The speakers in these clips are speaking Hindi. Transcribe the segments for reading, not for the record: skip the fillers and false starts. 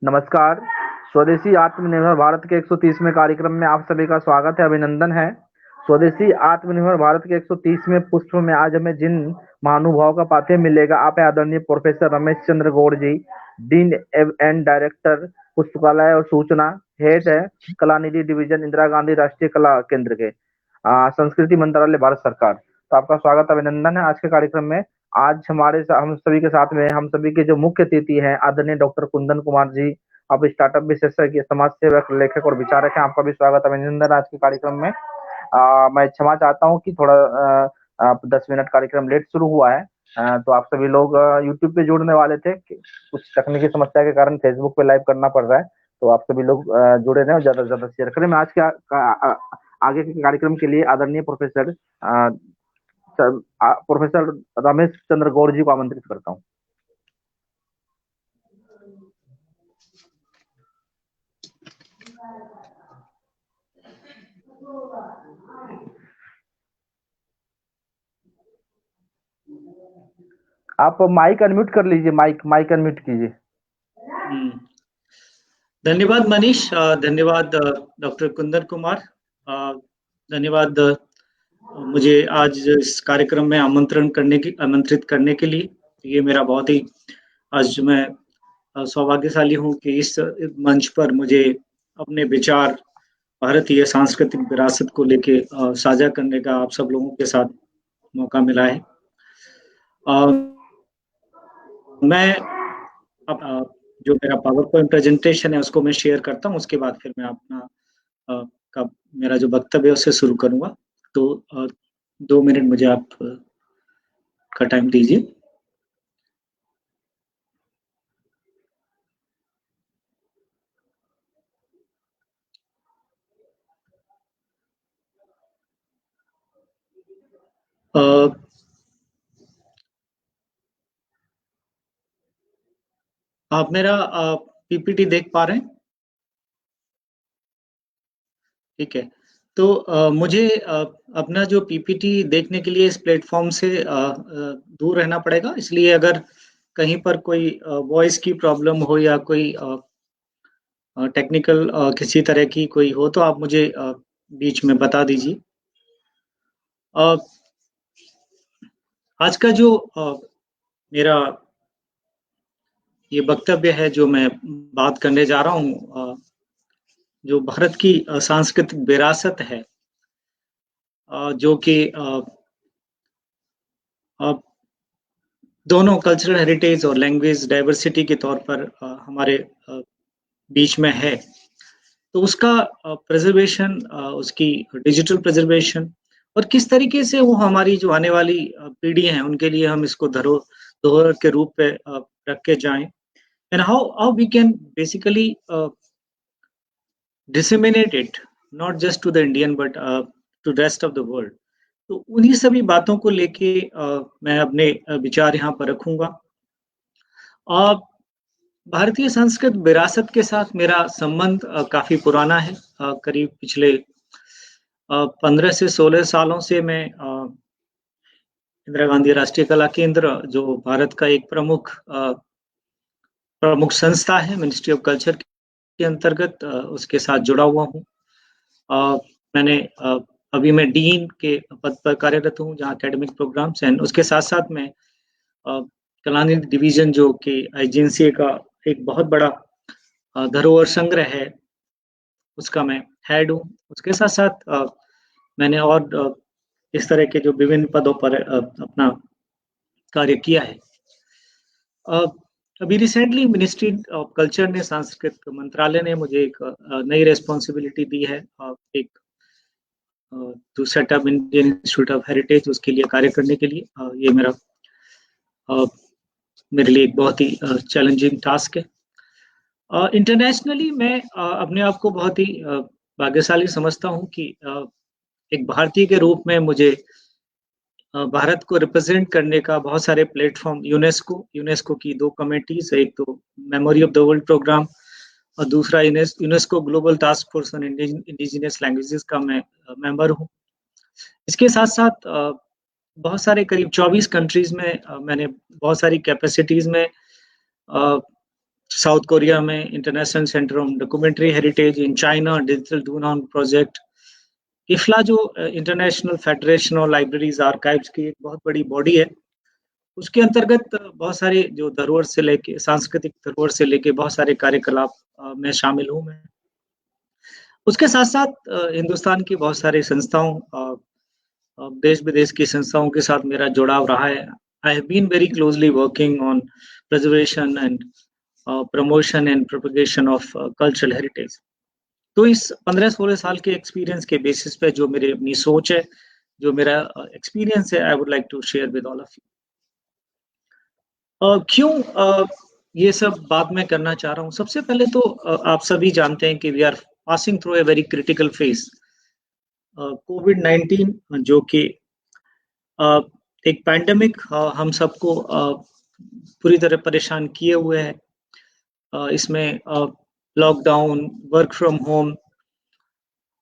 नमस्कार। स्वदेशी आत्मनिर्भर भारत के 130वें कार्यक्रम में आप सभी का स्वागत है, अभिनंदन है। स्वदेशी आत्मनिर्भर भारत के 130वें पुष्प में आज हमें जिन महानुभावों का पाथेय मिलेगा, आप आदरणीय professor Ramesh Chandra Gaur ji, dean and director पुस्तकालय और सूचना, हेड है कलानिधि डिवीजन, इंदिरा गांधी राष्ट्रीय कला केंद्र के, संस्कृति मंत्रालय, भारत सरकार। तो आपका स्वागत, अभिनंदन है आज के कार्यक्रम में। आज हम सभी के साथ में हम सभी के जो मुख्य अतिथि हैं, आदरणीय डॉक्टर कुंदन कुमार जी, आप स्टार्टअप विशेषज्ञ, समाज सेवक, लेखक और विचारक हैं। आपका भी स्वागत, अभिनंदन आज के कार्यक्रम में। मैं क्षमा चाहता हूं कि थोड़ा 10 मिनट कार्यक्रम लेट शुरू हुआ है। तो आप सभी लोग यूट्यूब पे जुड़ने वाले थे, कुछ तकनीकी समस्या के कारण फेसबुक पे लाइव करना पड़ रहा है। तो आप सभी लोग जुड़े रहें और ज्यादा से ज्यादा शेयर करें। मैं आज के आगे के कार्यक्रम के लिए आदरणीय प्रोफेसर रमेश चंद्र गौड़ जी को आमंत्रित करता हूँ। आप माइक अनम्यूट कर लीजिए, माइक अनम्यूट कीजिए। धन्यवाद मनीष, धन्यवाद डॉक्टर कुंदन कुमार, धन्यवाद मुझे आज इस कार्यक्रम में आमंत्रित करने के लिए। ये मेरा बहुत ही आज मैं सौभाग्यशाली हूँ कि इस मंच पर मुझे अपने विचार भारतीय सांस्कृतिक विरासत को लेके साझा करने का आप सब लोगों के साथ मौका मिला है। मैं अब जो मेरा पावर पॉइंट प्रेजेंटेशन है उसको मैं शेयर करता हूँ, उसके बाद फिर मैं अपना मेरा जो वक्तव्य है उससे शुरू करूँगा। तो 2 मिनट मुझे आप का टाइम दीजिए। आप मेरा पीपीटी देख पा रहे हैं? ठीक है। तो मुझे अपना जो पीपीटी देखने के लिए इस प्लेटफॉर्म से दूर रहना पड़ेगा, इसलिए अगर कहीं पर कोई वॉइस की प्रॉब्लम हो या कोई टेक्निकल किसी तरह की कोई हो तो आप मुझे बीच में बता दीजिए। आज का जो मेरा ये वक्तव्य है जो मैं बात करने जा रहा हूँ, जो भारत की सांस्कृतिक विरासत है, जो कि दोनों कल्चरल हेरिटेज और लैंग्वेज डाइवर्सिटी के तौर पर हमारे बीच में है, तो उसका प्रिजर्वेशन, उसकी डिजिटल प्रिजर्वेशन और किस तरीके से वो हमारी जो आने वाली पीढ़ी है उनके लिए हम इसको धरोहर के रूप पे रख के जाएं, and how we can basically disseminate it not just to the Indian but to rest of the world। तो उन्हीं सभी बातों को लेके मैं अपने विचार यहाँ पर रखूंगा। भारतीय संस्कृत विरासत के साथ मेरा संबंध काफी पुराना है। करीब पिछले 15 से 16 सालों से मैं इंदिरा गांधी राष्ट्रीय कला केंद्र, जो भारत का एक प्रमुख संस्था है मिनिस्ट्री ऑफ कल्चर के अंतर्गत, उसके साथ जुड़ा हुआ हूँ। मैंने अभी मैं डीन के पद पर कार्यरत हूँ, जहाँ एकेडमिक प्रोग्राम्स हैं। उसके साथ साथ मैं कलानिधि डिवीजन, जो कि एजेंसी का एक बहुत बड़ा धरोहर संग्रह है, उसका मैं हेड हूँ। उसके साथ साथ मैंने और इस तरह के जो विभिन्न पदों पर अपना कार्य किया है। अभी रिसेंटली मिनिस्ट्री ऑफ कल्चर ने, सांस्कृतिक मंत्रालय ने मुझे एक नई रेस्पॉन्सिबिलिटी दी है, एक to set up Indian institute of heritage, उसके लिए कार्य करने के लिए। ये मेरे लिए एक बहुत ही चैलेंजिंग टास्क है। इंटरनेशनली मैं अपने आप को बहुत ही भाग्यशाली समझता हूँ कि एक भारतीय के रूप में मुझे भारत को रिप्रेजेंट करने का बहुत सारे प्लेटफॉर्म, यूनेस्को की 2 कमेटीज, एक तो memory of the world program और दूसरा UNESCO global task force on indigenous languages का मैं मेंबर हूँ। इसके साथ साथ बहुत सारे करीब 24 कंट्रीज में मैंने बहुत सारी कैपेसिटीज में साउथ कोरिया में International Centre of Documentary Heritage, in China digital Dunhuang project. IFLA जो International Federation of Libraries Archives की एक बहुत बड़ी बॉडी है, उसके अंतर्गत बहुत सारे जो धरोहर से लेके सांस्कृतिक धरोहर से लेके बहुत सारे कार्यकलाप में शामिल हूँ मैं। उसके साथ साथ हिंदुस्तान की बहुत सारी संस्थाओं, देश विदेश की संस्थाओं के साथ मेरा जुड़ाव रहा है। I have been very closely working on preservation and promotion and propagation of cultural heritage. तो इस 15-16 साल के एक्सपीरियंस के बेसिस पे जो मेरी अपनी सोच है, जो मेरा एक्सपीरियंस है, I would like to share with all of you. क्यों ये सब बात मैं करना चाह रहा हूँ? सबसे पहले तो आप सभी जानते हैं कि we are passing through a very critical phase. कोविड-19 जो कि एक पैंडेमिक हम सबको पूरी तरह परेशान किए हुए है। इसमें लॉकडाउन, वर्क फ्रॉम होम,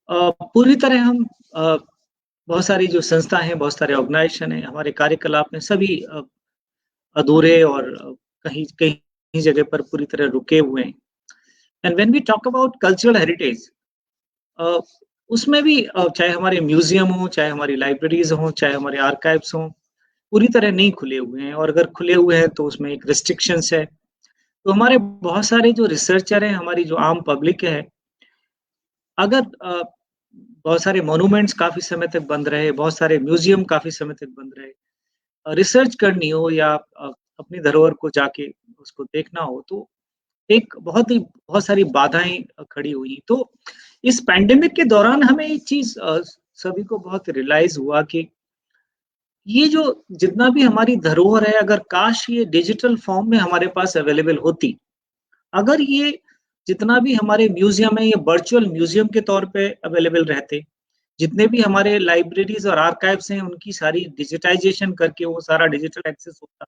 पूरी तरह हम बहुत सारी जो संस्था हैं, बहुत सारे ऑर्गेनाइजेशन हैं, हमारे कार्यकलाप में सभी अधूरे और कहीं कहीं जगह पर पूरी तरह रुके हुए हैं। And when we talk about cultural heritage, उसमें भी चाहे हमारे म्यूजियम हो, चाहे हमारी लाइब्रेरीज हो, चाहे हमारे आर्काइव्स हों, पूरी तरह नहीं खुले हुए हैं, और अगर खुले हुए हैं तो उसमें एक रिस्ट्रिक्शंस है। तो हमारे बहुत सारे जो रिसर्चर हैं, हमारी जो आम पब्लिक है, अगर बहुत सारे मॉन्यूमेंट्स काफी समय तक बंद रहे, बहुत सारे म्यूजियम काफी समय तक बंद रहे, रिसर्च करनी हो या अपनी धरोहर को जाके उसको देखना हो, तो एक बहुत सारी बाधाएं खड़ी हुई। तो इस पैंडेमिक के दौरान हमें एक चीज सभी को बहुत रियलाइज हुआ कि ये जो जितना भी हमारी धरोहर है, अगर काश ये डिजिटल फॉर्म में हमारे पास अवेलेबल होती, अगर ये जितना भी हमारे म्यूजियम है ये वर्चुअल म्यूजियम के तौर पे अवेलेबल रहते, जितने भी हमारे लाइब्रेरीज और आर्काइव्स हैं उनकी सारी डिजिटाइजेशन करके वो सारा डिजिटल एक्सेस होता,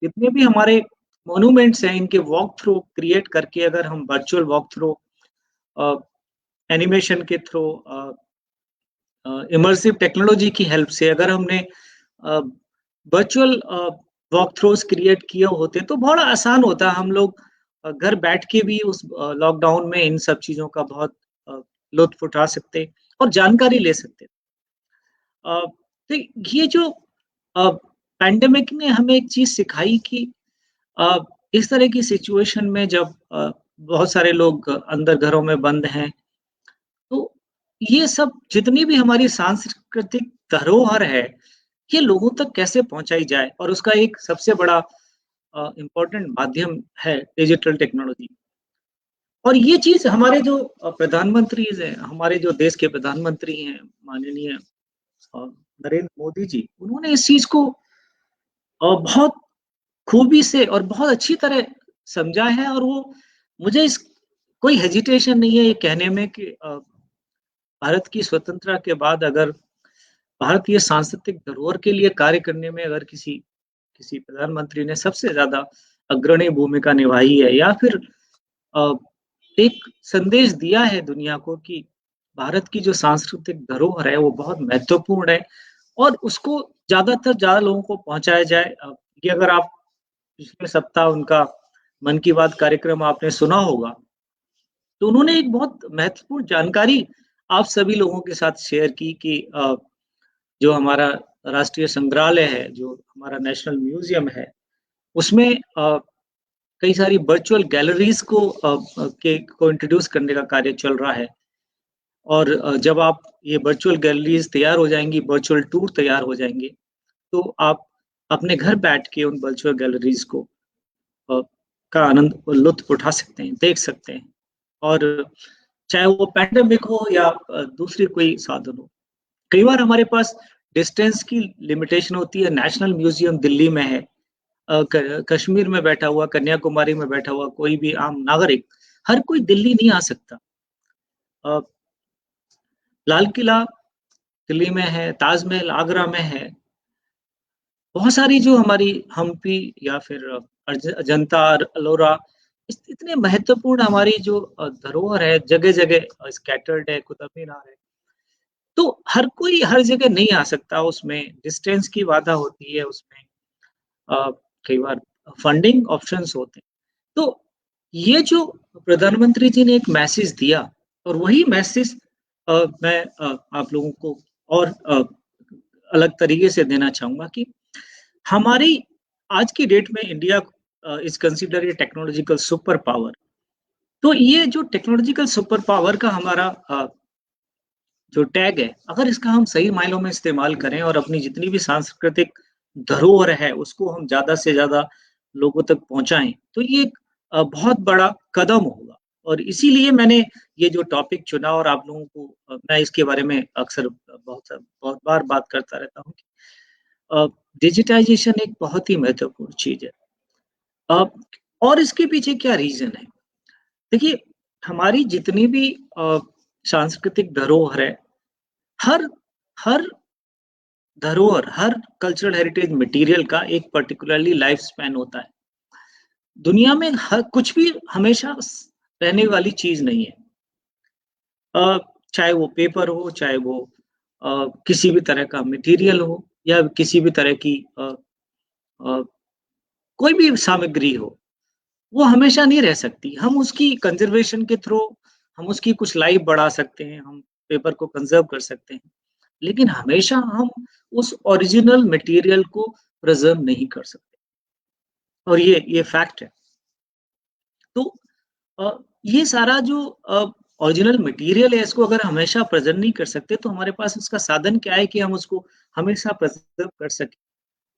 जितने भी हमारे मॉन्यूमेंट्स हैं इनके वॉक थ्रू क्रिएट करके अगर हम वर्चुअल वॉक थ्रू एनिमेशन के थ्रू इमर्सिव टेक्नोलॉजी की हेल्प से अगर हमने वर्चुअल वॉक थ्रूज क्रिएट किए होते तो बड़ा आसान होता। हम लोग घर बैठ के भी उस लॉकडाउन में इन सब चीज़ों का बहुत लुत्फ उठा सकते और जानकारी ले सकते। तो ये जो पैंडेमिक ने हमें एक चीज़ सिखाई कि इस तरह की सिचुएशन में जब बहुत सारे लोग अंदर घरों में बंद हैं, तो ये सब जितनी भी हमारी सांस्कृतिक धरोहर है, ये लोगों तक कैसे पहुँचाई जाए, और उसका एक सबसे बड़ा इम्पोर्टेंट माध्यम है डिजिटल टेक्नोलॉजी। और ये चीज़ हमारे जो प्रधानमंत्री हैं, हमारे जो देश के प्रधानमंत्री हैं, माननीय नरेंद्र मोदी जी, उन्होंने इस चीज़ को बहुत खूबी से और बहुत अच्छी तरह समझा है। और वो मुझे इस कोई हेजिटेशन नहीं है ये कहने में कि भारत की स्वतंत्रता के बाद अगर भारतीय सांस्कृतिक धरोहर के लिए कार्य करने में अगर किसी प्रधानमंत्री ने सबसे ज़्यादा अग्रणी भूमिका निभाई है, या फिर एक संदेश दिया है दुनिया को कि भारत की जो सांस्कृतिक धरोहर है वो बहुत महत्वपूर्ण है और उसको ज़्यादा लोगों को पहुँचाया जाए। ये अगर आप पिछले सप्ताह उनका मन की बात कार्यक्रम आपने सुना होगा, तो उन्होंने एक बहुत महत्वपूर्ण जानकारी आप सभी लोगों के साथ शेयर की कि जो हमारा राष्ट्रीय संग्रहालय है, जो हमारा नेशनल म्यूजियम है, उसमें कई सारी वर्चुअल गैलरीज को इंट्रोड्यूस करने का कार्य चल रहा है। और जब आप ये वर्चुअल गैलरीज तैयार हो जाएंगी, वर्चुअल टूर तैयार हो जाएंगे, तो आप अपने घर बैठ के उन वर्चुअल गैलरीज को का आनंद और लुत्फ उठा सकते हैं, देख सकते हैं। और चाहे वो पैंडेमिक हो या दूसरी कोई साधन हो, कई बार हमारे पास डिस्टेंस की लिमिटेशन होती है। नेशनल म्यूजियम दिल्ली में है, कश्मीर में बैठा हुआ, कन्याकुमारी में बैठा हुआ कोई भी आम नागरिक, हर कोई दिल्ली नहीं आ सकता। लाल किला दिल्ली में है, ताजमहल आगरा में है, बहुत सारी जो हमारी हम्पी या फिर अजंता अलोरा, इतने महत्वपूर्ण हमारी जो धरोहर है, जगह जगह स्कैटर्ड है, कुतुब मीनार है। तो हर कोई हर जगह नहीं आ सकता, उसमें डिस्टेंस की बाधा होती है, उसमें कई बार फंडिंग ऑप्शंस होते हैं। तो ये जो प्रधानमंत्री जी ने एक मैसेज दिया और वही मैसेज मैं आप लोगों को और अलग तरीके से देना चाहूँगा कि हमारी आज की डेट में India is considered a technological super power. तो ये जो टेक्नोलॉजिकल सुपर पावर का हमारा जो टैग है, अगर इसका हम सही मायनों में इस्तेमाल करें और अपनी जितनी भी सांस्कृतिक धरोहर है, उसको हम ज़्यादा से ज़्यादा लोगों तक पहुँचाएँ, तो ये एक बहुत बड़ा कदम होगा। और इसीलिए मैंने ये जो टॉपिक चुना और आप लोगों को मैं इसके बारे में अक्सर बहुत बार बात करता रहता हूँ कि अ, डिजिटाइज़ेशन एक बहुत ही महत्वपूर्ण चीज़ है। अ, और इसके पीछे क्या रीज़न है? देखिए, हमारी जितनी भी सांस्कृतिक धरोहर है, हर हर धरोहर, हर कल्चरल हेरिटेज मटेरियल का एक पार्टिकुलरली लाइफ स्पैन होता है। दुनिया में कुछ भी हमेशा रहने वाली चीज़ नहीं है। चाहे वो पेपर हो, चाहे वो किसी भी तरह का मटेरियल हो या किसी भी तरह की अ, कोई भी सामग्री हो, वो हमेशा नहीं रह सकती। हम उसकी कंज़र्वेशन के थ्रू हम उसकी कुछ लाइफ बढ़ा सकते हैं, हम पेपर को कंज़र्व कर सकते हैं। लेकिन हमेशा हम उस ओरिजिनल मटेरियल को प्रिज़र्व नहीं कर सकते और ये फैक्ट है। तो अ, ये सारा जो ओरिजिनल मटेरियल है इसको अगर हमेशा प्रेज़ेंट नहीं कर सकते तो हमारे पास उसका साधन क्या है कि हम उसको हमेशा प्रिज़र्व कर सकें।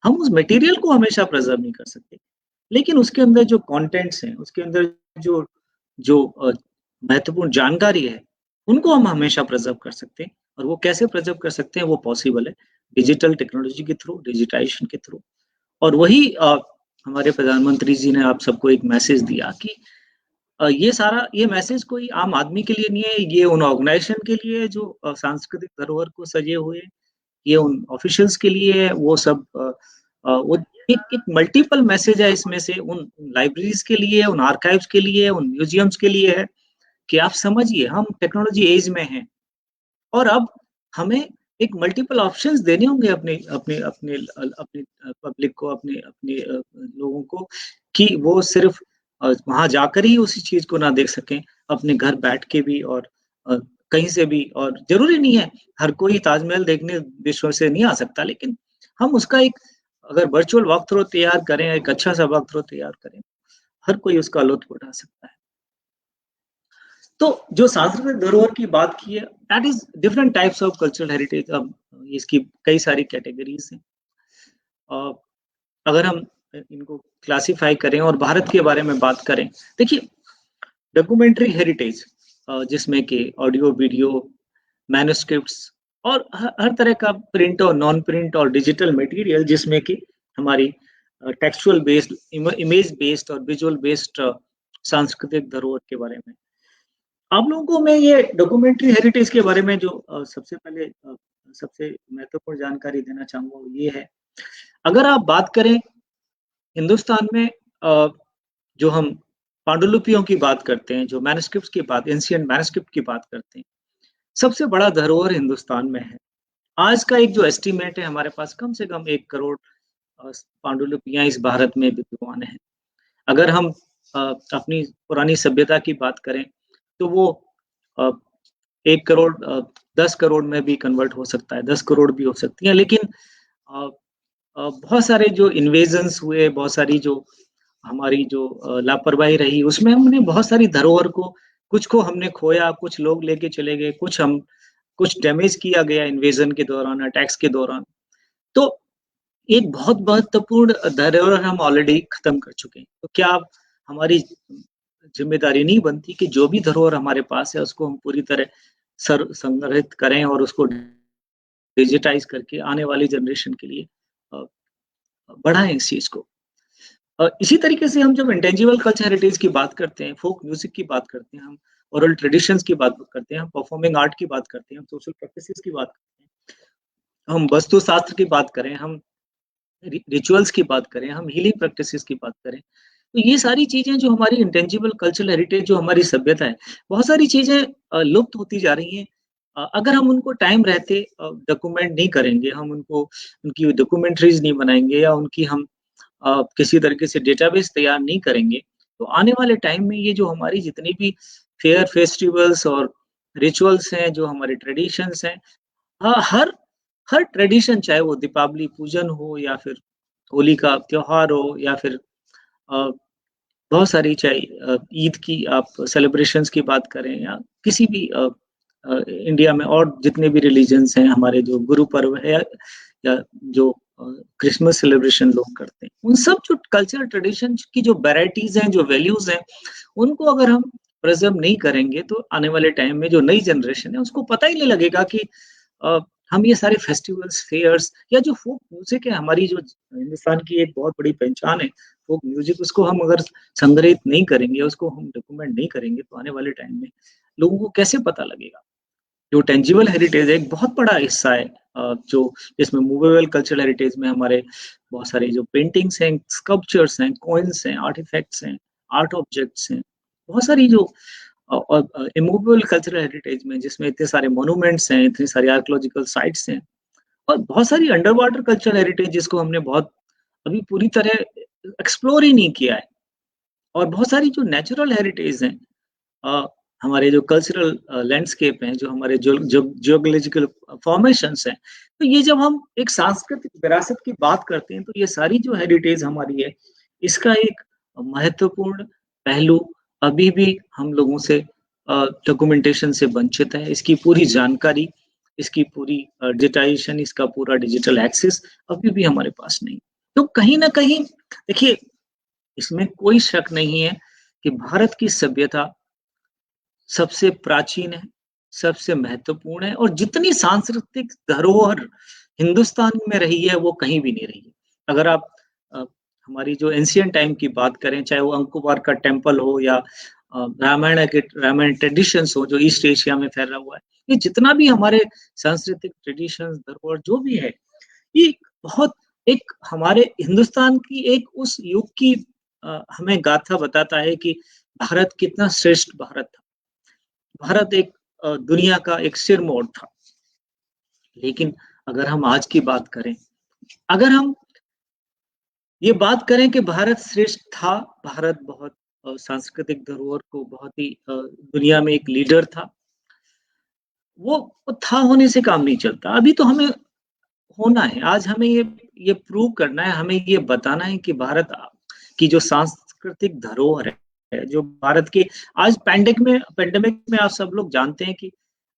हम उस मटेरियल को हमेशा प्रिज़र्व नहीं कर सकते। लेकिन उसके अंदर जो कंटेंट्स हैं, उसके अंदर जो जो महत्वपूर्ण जानकारी है, उनको हम हमेशा प्रिज़र्व कर सकते हैं और वो कैसे प्रिज़र्व कर सकते हैं वो पॉसिबल है, डिजिटल टेक्नोलॉजी के थ्रू, डिजिटाइज़ेशन के थ्रू और वही हमारे प्रधानमंत्री जी ने आप सबको एक मैसेज दिया कि ये मैसेज कोई आम आदमी के लिए नहीं है, ये उन ऑर्गनाइज़ेशन के लिए है जो सांस्कृतिक धरोहर को सजे हुए हैं, ये उन ऑफिशियल्स के लिए है, वो सब वो एक मल्टीपल मैसेज है इसमें से उन लाइब्रेरीज़ के लिए है, उन आर्काइव्स के लिए है, उन म्यूज़ियम्स के लिए है कि आप समझिए हम टेक्नोलॉजी एज में हैं और अब हमें एक मल्टीपल ऑप्शंस देने होंगे अपने अपने अपने अपने पब्लिक को, अपने अपने लोगों को कि वो सिर्फ़ वहाँ जाकर ही उसी चीज़ को ना देख सकें, अपने घर बैठ के भी और अ, कहीं से भी और ज़रूरी नहीं है, हर कोई ताजमहल देखने विश्व से नहीं आ सकता, लेकिन हम उसका एक अगर वर्चुअल वॉक थ्रू तैयार करें, एक अच्छा-सा वॉक थ्रू तैयार करें, हर कोई उसका लुत्फ़ उठा सकता है। तो जो सांस्कृतिक धरोहर की बात की है, that is different types of cultural heritage अब इसकी कई सारी कैटेगरीज़ हैं। अ, अगर हम इनको क्लासिफ़ाई करें और भारत के बारे में बात करें, देखिए डॉक्यूमेंट्री हेरिटेज जिसमें कि ऑडियो, वीडियो, मैन्युस्क्रिप्ट्स और हर तरह का प्रिंट और नॉन प्रिंट और डिजिटल मटेरियल जिसमें कि हमारी टेक्सचुअल बेस्ड, इमेज बेस्ड और विजुअल बेस्ड सांस्कृतिक धरोहर के बारे में। आप लोगों को मैं ये डॉक्यूमेंट्री हेरिटेज के बारे में जो सबसे पहले सबसे महत्वपूर्ण जानकारी देना चाहूँगा वो ये है, अगर आप बात करें हिंदुस्तान में जो हम पांडुलिपियों की बात करते हैं, जो मैन्युस्क्रिप्ट्स की बात एंशिएंट मैन्युस्क्रिप्ट की बात करते हैं, सबसे बड़ा धरोहर हिंदुस्तान में है। आज का एक जो एस्टीमेट है हमारे पास कम से कम 1 करोड़ पांडुलिपियाँ इस भारत में विद्यमान हैं। अगर हम अपनी पुरानी सभ्यता की बात करें, तो वो अ, 1 करोड़ 10 करोड़ में भी कन्वर्ट हो सकता है, 10 करोड़ भी हो सकती है। लेकिन अ बहुत सारे जो इन्वेजन्स हुए, बहुत सारी जो हमारी जो लापरवाही रही, उसमें हमने बहुत सारी धरोहर को कुछ को हमने खोया, कुछ लोग लेके चले गए, कुछ डैमेज किया गया इन्वेजन के दौरान, अटैक्स के दौरान। तो एक बहुत महत्वपूर्ण धरोहर हम ऑलरेडी खत्म कर चुके हैं। तो क्या अब हमारी ज़िम्मेदारी नहीं बनती कि जो भी धरोहर हमारे पास है, उसको हम पूरी तरह संग्रहित करें और उसको डिजिटाइज़ करके आने वाली जनरेशन के लिए अ, बढ़ाएँ इस चीज़ को। इसी तरीके से हम जब इंटेंजिबल कल्चर हेरिटेज की बात करते हैं, फ़ोक म्यूज़िक की बात करते हैं, हम ओरल ट्रेडिशंस की बात करते हैं, हम परफॉर्मिंग आर्ट की बात करते हैं, हम सोशल प्रैक्टिसेस की बात करते हैं, हम वास्तुशास्त्र की बात करें, हम रिचुअल्स की बात करें, हम हीलिंग प्रैक्टिसेस की बात करें। तो ये सारी चीज़ें जो हमारी इंटेंजिबल कल्चरल हेरिटेज जो हमारी सभ्यता है, बहुत सारी चीज़ें लुप्त होती जा रही हैं। अगर हम उनको टाइम रहते डॉक्यूमेंट नहीं करेंगे, हम उनको उनकी डॉक्यूमेंट्रीज़ नहीं बनाएँगे या उनकी हम किसी तरीके से डेटाबेस तैयार नहीं करेंगे, तो आने वाले टाइम में ये जो हमारी जितनी भी फेयर फेस्टिवल्स और रिचुअल्स हैं, जो हमारे ट्रेडिशंस हैं, हर हर ट्रेडिशन, चाहे वो दीपावली पूजन हो या फिर होली का त्योहार हो या फिर अ, बहुत सारी, चाहे ईद की आप सेलिब्रेशंस की बात करें या किसी भी इंडिया में और जितने भी रिलीजन्स हैं, हमारे जो गुरु पर्व है या जो क्रिसमस सेलिब्रेशन लोग करते हैं, उन सब जो कल्चरल ट्रेडिशन की जो वैरायटीज हैं, जो वैल्यूज हैं, उनको अगर हम प्रिजर्व नहीं करेंगे तो आने वाले टाइम में जो नई जनरेशन है उसको पता ही नहीं लगेगा कि अ, हम ये सारे फेस्टिवल्स, फेयर्स या जो फोक म्यूजिक है, हमारी जो हिंदुस्तान की एक बहुत बड़ी पहचान है फोक म्यूजिक, उसको हम अगर संग्रहित नहीं करेंगे, उसको हम डॉक्यूमेंट नहीं करेंगे, तो आने वाले टाइम में लोगों को कैसे पता लगेगा। जो टेंजिबल हेरिटेज है एक बहुत बड़ा हिस्सा है, जो जिसमें मूवेबल कल्चरल हेरिटेज में हमारे बहुत सारे जो पेंटिंग्स हैं, स्कल्पचर्स हैं, कॉइन्स हैं, आर्टिफैक्ट्स हैं, आर्ट ऑब्जेक्ट्स हैं, बहुत सारी जो इमूवेबल कल्चरल हेरिटेज में, जिसमें इतने सारे मोनूमेंट्स हैं, इतनी सारी आर्कियोलॉजिकल साइट्स हैं, और बहुत सारी अंडर वाटर कल्चरल हेरिटेज जिसको हमने बहुत अभी पूरी तरह एक्सप्लोर ही नहीं किया है, और बहुत सारी जो नेचुरल हेरिटेज हैं, अ, हमारे जो कल्चरल लैंडस्केप हैं, जो हमारे जियोलॉजिकल फॉर्मेशंस हैं, तो ये जब हम एक सांस्कृतिक विरासत की बात करते हैं, तो ये सारी जो हेरिटेज हमारी है, इसका एक महत्वपूर्ण पहलू अभी भी हम लोगों से डॉक्यूमेंटेशन से वंचित है। इसकी पूरी जानकारी, इसकी पूरी डिजिटाइजेशन, इसका पूरा डिजिटल एक्सेस अभी भी हमारे पास नहीं। तो कहीं न कहीं देखिए, इसमें कोई शक नहीं है कि भारत की सभ्यता सबसे प्राचीन है, सबसे महत्वपूर्ण है, और जितनी सांस्कृतिक धरोहर हिंदुस्तान में रही है, वो कहीं भी नहीं रही है। अगर आप अ, हमारी जो एंशिएंट टाइम की बात करें, चाहे वो अंकोपार का टेम्पल हो या रामायण ट्रेडिशंस हो जो ईस्ट एशिया में फैला हुआ है, ये जितना भी हमारे सांस्कृतिक ट्रेडिशंस, धरोहर जो भी है, ये बहुत एक हमारे हिंदुस्तान की एक उस युग की हमें गाथा बताता है कि भारत कितना श्रेष्ठ भारत था। भारत एक दुनिया का एक सिरमौर था। लेकिन अगर हम आज की बात करें, अगर हम ये बात करें कि भारत श्रेष्ठ था, भारत बहुत सांस्कृतिक धरोहर को बहुत ही दुनिया में एक लीडर था, वो था होने से काम नहीं चलता। अभी तो हमें होना है, आज हमें ये प्रूव करना है, हमें ये बताना है कि भारत की जो सांस्कृतिक धरोहर है, जो भारत की आज पेंडेमिक में आप सब लोग जानते हैं कि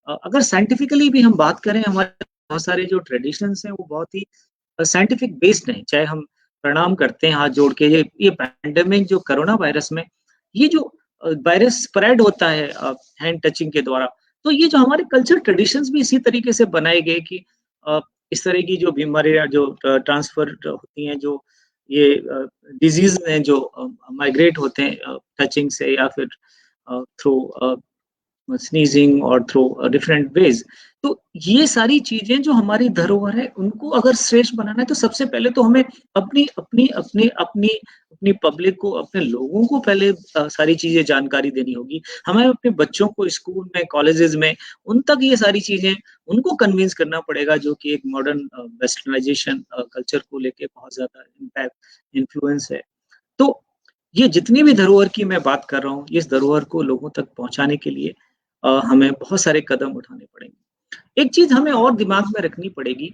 अगर साइंटिफिकली भी हम बात करें, हमारे बहुत सारे जो ट्रेडिशंस हैं वो बहुत ही साइंटिफिक बेस्ड हैं। चाहे हम प्रणाम करते हैं हाथ जोड़ के, ये पैंडेमिक जो कोरोना वायरस में ये जो वायरस स्प्रेड होता है हैंड टचिंग के द्वारा, तो ये जो हमारे कल्चर ट्रेडिशंस भी इसी तरीके से बनाए गए कि इस तरह की जो बीमारियां जो ट्रांसफर होती हैं, जो ये डिजीज हैं जो माइग्रेट होते हैं टचिंग से या फिर थ्रू स्नीजिंग और थ्रू डिफरेंट वेज, तो ये सारी चीजें जो हमारी धरोहर है, उनको अगर श्रेष्ठ बनाना है तो सबसे पहले तो हमें अपनी अपनी अपनी अपनी अपनी पब्लिक को, अपने लोगों को पहले सारी चीजें जानकारी देनी होगी। हमें अपने बच्चों को स्कूल में, कॉलेजेस में उन तक ये सारी चीजें उनको कन्विंस करना पड़ेगा, जो कि एक मॉडर्न वेस्टर्नाइजेशन कल्चर को लेके बहुत ज्यादा इम्पैक्ट इन्फ्लुएंस है। तो ये जितनी भी धरोहर की मैं बात कर रहा हूँ, इस धरोहर को लोगों तक पहुंचाने के लिए हमें बहुत सारे कदम उठाने पड़ेंगे। एक चीज हमें और दिमाग में रखनी पड़ेगी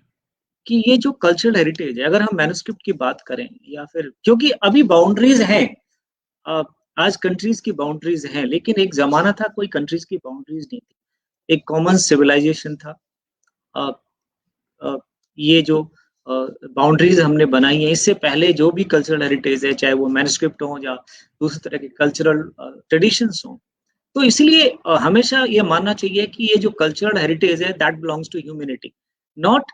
कि ये जो कल्चरल हेरिटेज है, अगर हम मैन्युस्क्रिप्ट की बात करें या फिर, क्योंकि अभी बाउंड्रीज हैं, अ, आज कंट्रीज की बाउंड्रीज हैं, लेकिन एक जमाना था कोई कंट्रीज की बाउंड्रीज नहीं थी, एक कॉमन सिविलाइजेशन था। अ, अ, ये जो बाउंड्रीज हमने बनाई है, इससे पहले जो भी कल्चरल हेरिटेज है, चाहे वो मैन्युस्क्रिप्ट हो या दूसरी तरह के कल्चरल ट्रेडिशंस हो, तो इसलिए हमेशा ये मानना चाहिए कि ये जो कल्चरल हेरिटेज है, that belongs to humanity, not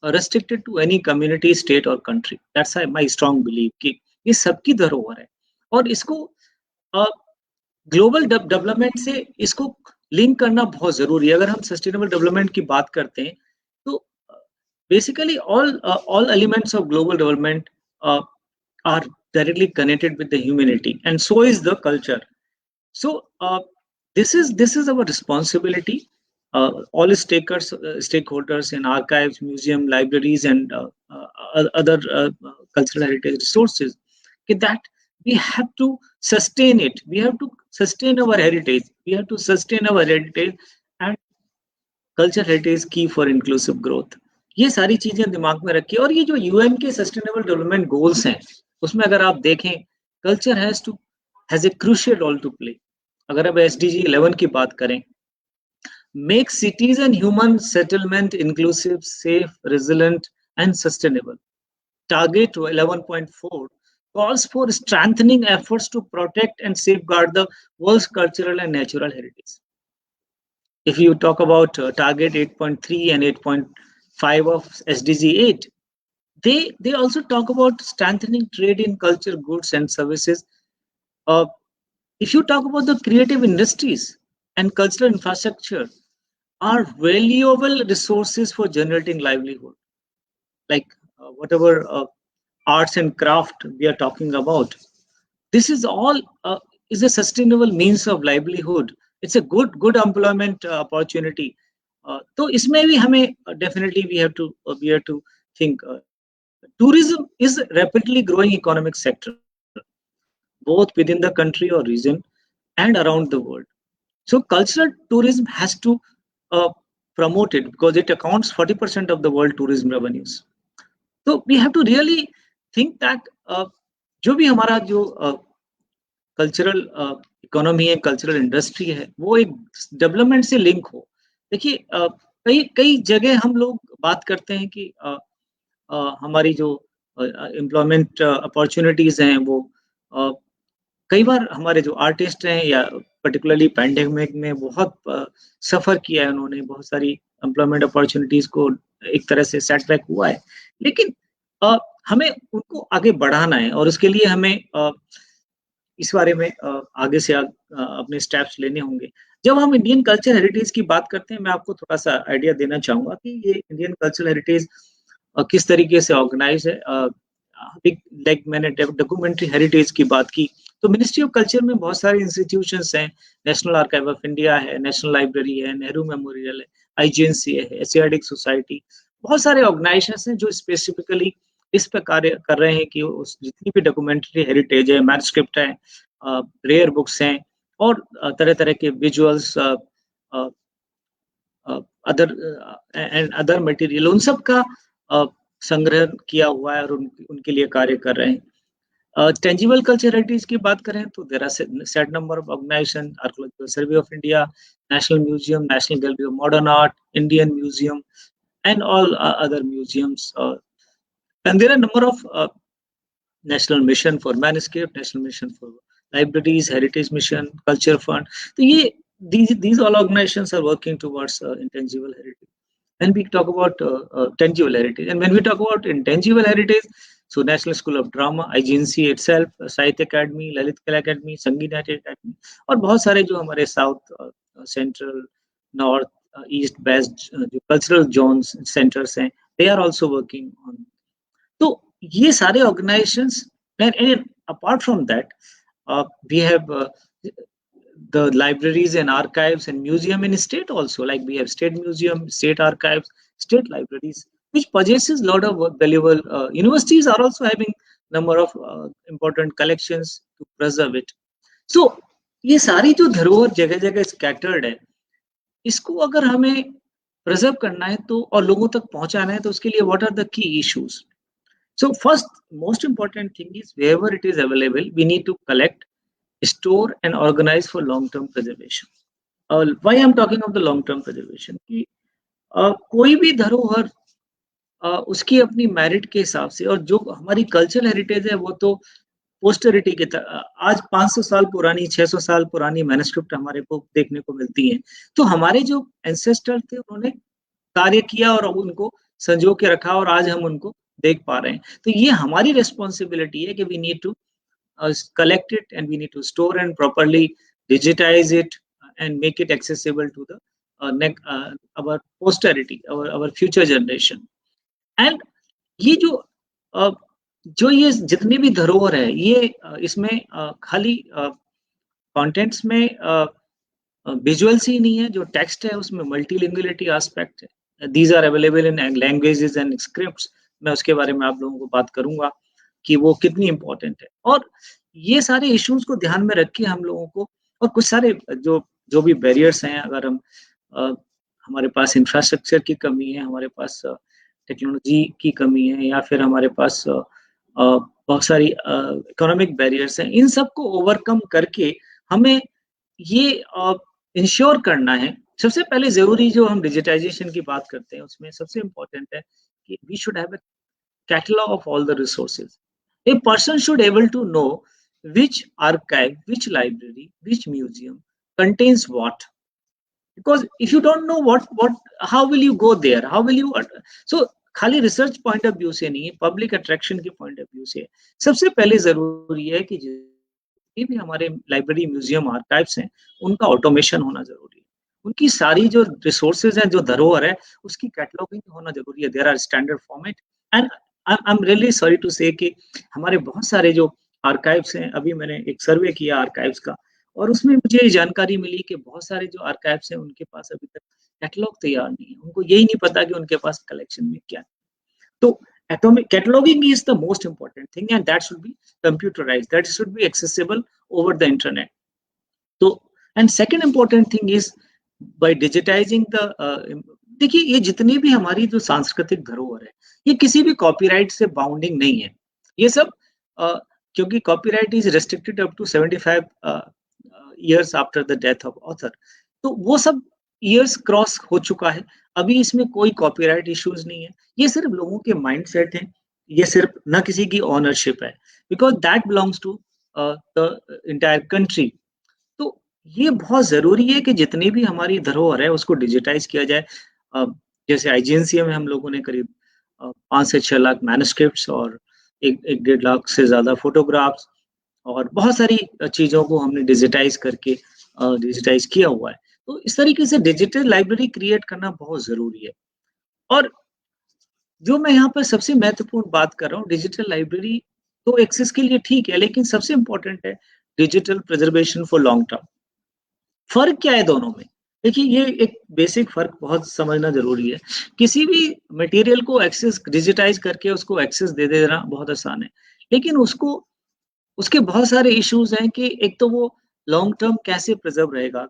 restricted to any community, state or country. That's my strong belief कि ये सबकी धरोहर है, और इसको ग्लोबल डेवलपमेंट से इसको लिंक करना बहुत जरूरी है। अगर हम सस्टेनेबल डेवलपमेंट की बात करते हैं, तो basically all elements of global development are directly connected with the humanity, and so is the culture. So this is our responsibility. All stakeholders in archives, museum, libraries, and other cultural heritage resources, that we have to sustain it, we have to sustain our heritage, we have to sustain our heritage, and culture heritage is key for inclusive growth. ये सारी चीजें दिमाग में रखिए। और ये जो यूएन के सस्टेनेबल डेवलपमेंट गोल्स हैं, उसमें अगर आप देखें, culture has a crucial role to play. अगर अब एसडीजी 11 की बात करें, make cities and human settlement inclusive, safe, resilient, and sustainable. Target 11.4 calls for strengthening efforts to protect and safeguard the world's cultural and natural heritage. If you talk about target 8.3 and 8.5 of SDG 8, they also talk about strengthening trade in culture, goods, and services. If you talk about the creative industries and cultural infrastructure, are valuable resources for generating livelihood, like whatever arts and craft we are talking about. This is all is a sustainable means of livelihood. It's a good employment opportunity. तो इसमें भी हमें definitely we have to think. Tourism is a rapidly growing economic sector, both within the country or region and around the world. So cultural tourism has to promote it because it accounts 40% of the world tourism revenues. So we have to really think that जो भी हमारा जो कल्चरल इकोनॉमी है, कल्चरल इंडस्ट्री है, वो एक डेवलपमेंट से लिंक हो। देखिए कई जगह हम लोग बात करते हैं कि हमारी जो एम्प्लॉयमेंट अपॉर्चुनिटीज हैं वो कई बार हमारे जो आर्टिस्ट हैं या पर्टिकुलरली पैंडेमिक में बहुत सफर किया है उन्होंने, बहुत सारी एम्प्लॉयमेंट अपॉर्चुनिटीज को एक तरह से सेटबैक हुआ है, लेकिन हमें उनको आगे बढ़ाना है और उसके लिए हमें इस बारे में आगे से अपने स्टेप्स लेने होंगे। जब हम इंडियन कल्चर हेरिटेज की बात करते हैं, मैं आपको थोड़ा सा आइडिया देना चाहूंगा कि ये इंडियन कल्चर हेरिटेज किस तरीके से ऑर्गेनाइज है। लाइक मैंने डॉक्यूमेंट्री हेरिटेज की बात की, तो मिनिस्ट्री ऑफ कल्चर में बहुत सारे इंस्टीट्यूशंस हैं। नेशनल आर्काइव ऑफ इंडिया है, नेशनल लाइब्रेरी है, नेहरू मेमोरियल है, आईजीएनसी है, एशियाटिक सोसाइटी, बहुत सारे ऑर्गेनाइजेशंस हैं जो स्पेसिफिकली इस पर कार्य कर रहे हैं कि उस जितनी भी डॉक्यूमेंट्री हेरिटेज है, मैनुस्क्रिप्ट है, रेयर बुक्स हैं और तरह तरह के विजुअल्स, अदर मटेरियल, उन सब का संग्रह किया हुआ है और उनके लिए कार्य कर रहे हैं। टेंजिबल कल्चर हेरिटेज की बात करें तो there are set number of organization, archaeological survey of India, national museum, national gallery of modern art, Indian museum and all other museums, and there are a number of national mission for manuscript, national mission for libraries, heritage mission, culture fund. So these all organizations are working towards intangible heritage. And we talk about tangible heritage, and when we talk about intangible heritage, so National School of Drama, IGNC itself, साहित्य अकेडमी, ललित कला अकेडमी, संगीत नाट्य अकेडमी और बहुत सारे जो हमारे south, central, north, east, west जो कल्चरल जोन्स सेंटर्स हैं, they are also working on. तो ये सारे organizations, and apart from that we have the libraries and archives and museum in state also, like we have state museum, state archives, state libraries, which possesses a lot of valuable, universities are also having number of important collections to preserve it. So ये सारी जो धरोहर जगह जगह scattered है, इसको अगर हमें प्रिजर्व करना है तो और लोगों तक पहुंचाना है तो उसके लिए what are the key issues. So first most important thing is wherever it is available we need to collect, store and organize for long term preservation. Why I am talking of the long term preservation कि कोई भी धरोहर उसकी अपनी मेरिट के हिसाब से, और जो हमारी कल्चरल हेरिटेज है वो तो पोस्टरिटी के आज 500 साल पुरानी, 600 साल पुरानी मैनुस्क्रिप्ट हमारे को देखने को मिलती हैं। तो हमारे जो एंसेस्टर थे उन्होंने कार्य किया और उनको संजो के रखा और आज हम उनको देख पा रहे हैं। तो ये हमारी रिस्पॉन्सिबिलिटी है कि we need to collect it and we need to store and properly digitize it and make it accessible to the our posterity, our future generation. And ये जो ये जितनी भी धरोहर है, ये इसमें खाली कंटेंट्स में विजुअल्स ही नहीं है, जो टेक्स्ट है उसमें मल्टीलिंगुअलिटी एस्पेक्ट है। These are available in languages and scripts. मैं उसके बारे में आप लोगों को बात करूंगा कि वो कितनी इंपॉर्टेंट है। और ये सारे इश्यूज को ध्यान में रख के हम लोगों को, और कुछ सारे जो भी बैरियर्स हैं, अगर हम हमारे पास इंफ्रास्ट्रक्चर की कमी है, हमारे पास टेक्नोलॉजी की कमी है, या फिर हमारे पास बहुत सारी इकोनॉमिक बैरियर्स हैं, इन सब को ओवरकम करके हमें ये इंश्योर करना है। सबसे पहले ज़रूरी, जो हम डिजिटाइजेशन की बात करते हैं, उसमें सबसे इम्पोर्टेंट है कि we should have a catalogue of all the resources. A person should able to know which archive, which library, which museum contains what. Because if you don't know how will you go there? How will you? So खाली रिसर्च पॉइंट ऑफ व्यू से नहीं, पब्लिक अट्रैक्शन के पॉइंट ऑफ व्यू से सबसे पहले जरूरी है कि जितने भी हमारे लाइब्रेरी, म्यूजियम, आर्काइव्स हैं, उनका ऑटोमेशन होना जरूरी है। उनकी सारी जो रिसोर्सेज हैं, जो धरोहर है, उसकी कैटलॉगिंग होना जरूरी है। There are standard format, and I am really sorry to say कि हमारे बहुत सारे जो आर्काइव्स हैं, अभी मैंने एक सर्वे किया आर्काइव्स का, और उसमें मुझे जानकारी मिली कि बहुत सारे जो आर्काइव्स हैं, उनके पास अभी तक कैटलॉग तैयार नहीं है। उनको यही नहीं पता कि उनके पास कलेक्शन में क्या है। तो atomic cataloging is the most important thing, and that should be computerized, that should be accessible over the internet. So, and second important thing is by digitizing the देखिए, ये जितनी भी हमारी जो सांस्कृतिक धरोहर है, ये किसी भी कॉपीराइट से बाउंडिंग नहीं है। ये सब क्योंकि copyright is restricted up to 75 years after the death of author, तो वो सब ईयर्स क्रॉस हो चुका है। अभी इसमें कोई कॉपीराइट इश्यूज नहीं है। ये सिर्फ लोगों के माइंडसेट हैं, ये सिर्फ न किसी की ओनरशिप है, because that belongs to the entire country. तो ये बहुत जरूरी है कि जितनी भी हमारी धरोहर है, उसको डिजिटाइज किया जाए। जैसे आईजीएनसीए में हम लोगों ने करीब 5 से 6 लाख मैन्युस्क्रिप्ट्स और 1-1.5 लाख से ज्यादा फोटोग्राफ्स और बहुत सारी चीजों को हमने डिजिटाइज करके डिजिटाइज किया हुआ है। तो इस तरीके से डिजिटल लाइब्रेरी क्रिएट करना बहुत जरूरी है। और जो मैं यहाँ पर सबसे महत्वपूर्ण बात कर रहा हूँ, डिजिटल लाइब्रेरी तो एक्सेस के लिए ठीक है, लेकिन सबसे इंपॉर्टेंट है digital preservation for long term. फर्क क्या है दोनों में? देखिए, ये एक बेसिक फर्क बहुत समझना जरूरी है। किसी भी मटेरियल को एक्सेस डिजिटाइज करके उसको एक्सेस दे देना बहुत आसान है, लेकिन उसके बहुत सारे इश्यूज हैं कि एक तो वो लॉन्ग टर्म कैसे प्रिजर्व रहेगा।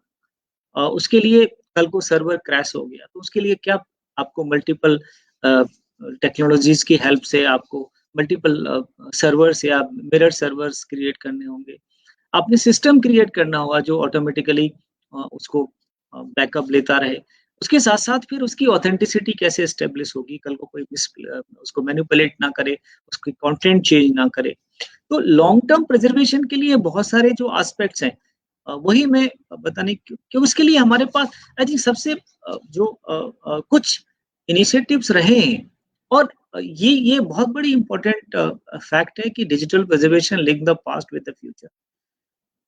उसके लिए कल को सर्वर क्रैश हो गया तो उसके लिए क्या आपको मल्टीपल टेक्नोलॉजीज की हेल्प से आपको मल्टीपल सर्वर्स या मिरर सर्वर्स क्रिएट करने होंगे। आपने सिस्टम क्रिएट करना होगा जो ऑटोमेटिकली उसको बैकअप लेता रहे। उसके साथ साथ फिर उसकी ऑथेंटिसिटी कैसे एस्टेब्लिश होगी, कल को कोई उसको मैनिपुलेट ना करे, उसकी कंटेंट चेंज ना करे। तो लॉन्ग टर्म प्रिजर्वेशन के लिए बहुत सारे जो एस्पेक्ट्स हैं, वही मैं बताने कि उसके लिए हमारे पास आई थिंक सबसे जो कुछ इनिशिएटिव्स रहे हैं, और ये बहुत बड़ी इंपॉर्टेंट फैक्ट है कि digital preservation link the past with the future.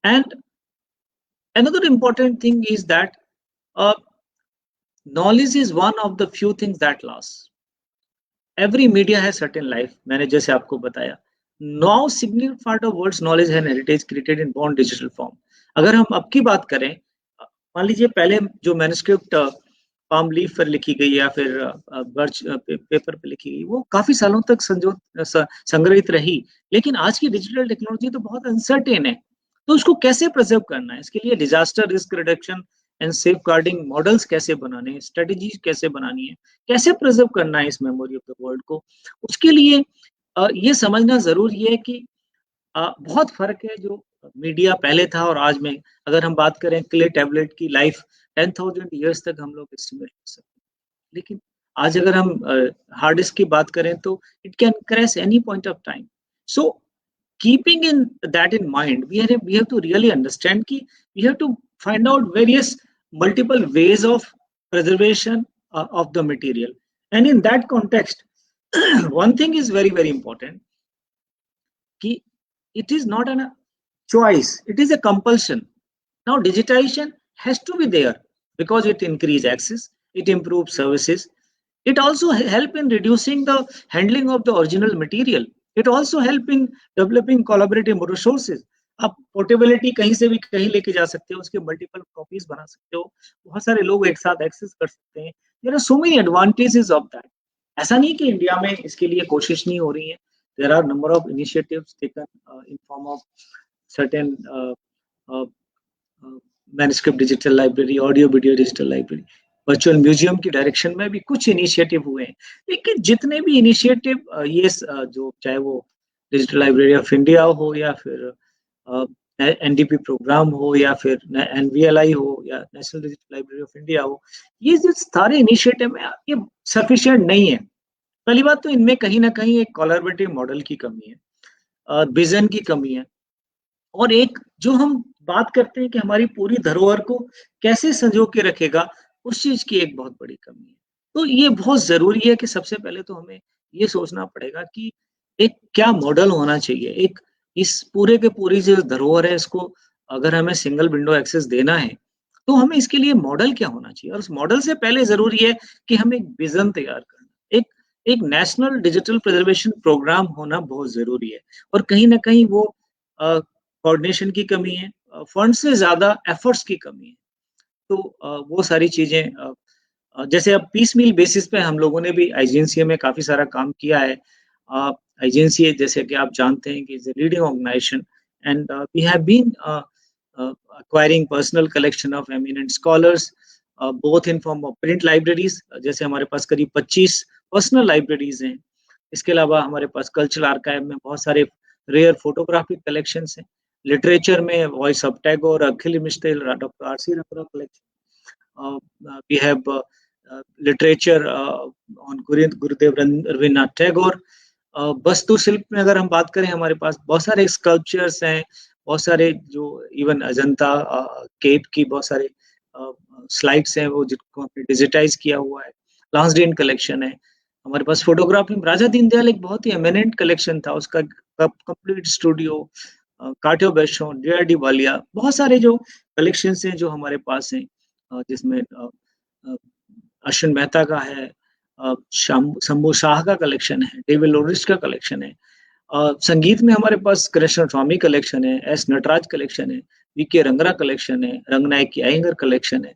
And another important thing is that knowledge is one of the few things that lasts. Every media has certain life. मैंने जैसे आपको बताया, now significant part of world's knowledge and heritage created in born digital form. अगर हम अब की बात करें, मान लीजिए पहले जो मैन्युस्क्रिप्ट पाम लीफ पर लिखी गई या फिर बर्च पेपर पर लिखी गई, वो काफी सालों तक संग्रहित रही, लेकिन आज की डिजिटल टेक्नोलॉजी तो बहुत अनसर्टेन है। तो उसको कैसे प्रिजर्व करना है, इसके लिए disaster risk reduction and safeguarding models कैसे बनाने हैं, स्ट्रेटेजीज कैसे बनानी है, कैसे प्रिजर्व करना है इस मेमोरी ऑफ द वर्ल्ड को, उसके लिए ये समझना जरूरी है कि बहुत फर्क है जो मीडिया पहले था और आज में। अगर हम बात करें क्ले टैबलेट की लाइफ 10,000 ईयर्स तक हम लोग एस्टिमेट कर सकते हैं, लेकिन आज अगर हम हार्ड डिस्क की बात करें तो it can crash any point of time. So keeping in that in mind, we have to really understand ki we have to find out various multiple ways of preservation of the material. And in that context, one thing is very, very important ki it is not a choice, it is a compulsion. Now digitization has to be there because it increases access, it improves services, it also help in reducing the handling of the original material. It also help in developing collaborative resources. आप पोर्टेबिलिटी कहीं से भी कहीं लेके जा सकते हो, उसके मल्टीपल कॉपीज बना सकते हो, बहुत सारे लोग एक साथ एक्सेस कर सकते हैं। There are so many advantages of that. ऐसा नहीं कि इंडिया में इसके लिए कोशिश नहीं हो रही है। There are number of initiatives taken in form of certain manuscript digital library, audio video digital library, virtual museum की डायरेक्शन में भी कुछ इनिशिएटिव हुए हैं। लेकिन जितने भी इनिशिएटिव ये जो चाहे वो डिजिटल लाइब्रेरी ऑफ इंडिया हो या फिर एनडीपी प्रोग्राम हो या फिर एनवीएलआई हो या national digital library of India हो, ये जो सारे इनिशिएटिव है ये सफिशिएंट नहीं है। पहली बात तो इनमें कहीं ना कहीं एक कोलैबोरेटिव मॉडल की कमी है, विजन की कमी है, और एक जो हम बात करते हैं कि हमारी पूरी धरोहर को कैसे संजो के रखेगा, उस चीज की एक बहुत बड़ी कमी है। तो ये बहुत जरूरी है कि सबसे पहले तो हमें ये सोचना पड़ेगा कि एक क्या मॉडल होना चाहिए। एक इस पूरे के पूरी जो धरोहर है इसको अगर हमें सिंगल विंडो एक्सेस देना है तो हमें इसके लिए मॉडल क्या होना चाहिए, और उस मॉडल से पहले जरूरी है कि हमें एक विजन तैयार करना, एक एक नेशनल डिजिटल प्रिजर्वेशन प्रोग्राम होना बहुत जरूरी है। और कहीं ना कहीं वो कोऑर्डिनेशन की कमी है, फंड से ज्यादा एफर्ट्स की कमी है। तो वो सारी चीजें जैसे अब पीस मील बेसिस पे हम लोगों ने भी आईजीएनसीए में काफी सारा काम किया है। आईजीएनसीए जैसे कि आप जानते हैं कि is a leading organization and we have been acquiring personal collection of eminent scholars both in form of print libraries, जैसे हमारे पास करीब 25 पर्सनल लाइब्रेरीज हैं। इसके अलावा हमारे पास कल्चरल आर्काइव में बहुत सारे रेयर फोटोग्राफिक कलेक्शंस हैं। लिटरेचर में voice of Tagore, Akhil Mishra, doctor R C रमरा collection, we have literature on Gurudev Rabindranath Tagore. वस्तु शिल्प में अगर हम बात करें हमारे पास बहुत सारे स्कल्पचर्स हैं, बहुत सारे जो इवन अजंता केव की बहुत सारे स्लाइड्स हैं वो जिनको हमने डिजिटाइज किया हुआ है। लांसडेन कलेक्शन है हमारे पास। फोटोग्राफी में राजा दीनदयाल एक बहुत ही एमिनेंट कलेक्शन था, उसका कंप्लीट स्टूडियो, काटियो बेशो, डीआरडी वालिया, बहुत सारे जो कलेक्शंस हैं जो हमारे पास हैं, जिसमें अश्विन मेहता का है, शंभू शाह का कलेक्शन है, डेविड लोरिस का कलेक्शन है। संगीत में हमारे पास कृष्ण स्वामी कलेक्शन है, एस नटराज कलेक्शन है, वीके रंगरा कलेक्शन है, रंगनायक की अयंगर कलेक्शन है,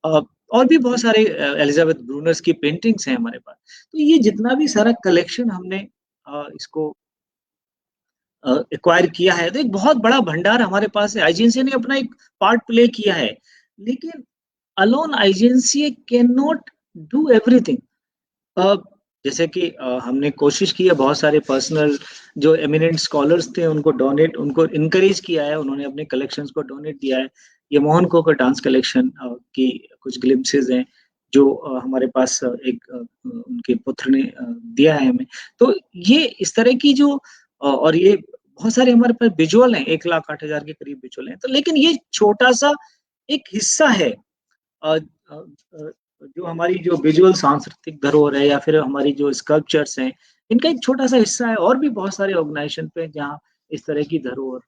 और भी बहुत सारे एलिजाबेथ ब्रूनर्स की पेंटिंग्स हैं हमारे पास। तो ये जितना भी सारा कलेक्शन हमने इसको एक्वायर किया है, तो एक बहुत बड़ा भंडार हमारे पास है। आईजीएनसीए ने अपना एक पार्ट प्ले किया है, लेकिन alone IGNCA can not do everything. जैसे कि हमने कोशिश की है, बहुत सारे पर्सनल जो एमिनेंट स्कॉलर्स थे उनको डोनेट, उनको इनकरेज किया है, उन्होंने अपने कलेक्शंस को डोनेट दिया है। ये मोहन कोकर डांस कलेक्शन की कुछ ग्लिम्पसेस हैं जो हमारे पास एक उनके पुत्र ने दिया है हमें। तो ये इस तरह की जो और ये बहुत सारे हमारे पास विजुअल हैं, 1,08,000 के करीब विजुअल हैं। तो लेकिन ये छोटा सा एक हिस्सा है जो हमारी जो विजुअल सांस्कृतिक धरोहर है या फिर हमारी जो स्कल्पचर्स हैं, इनका एक छोटा सा हिस्सा है। और भी बहुत सारे ऑर्गेनाइजेशन पे जहाँ इस तरह की धरोहर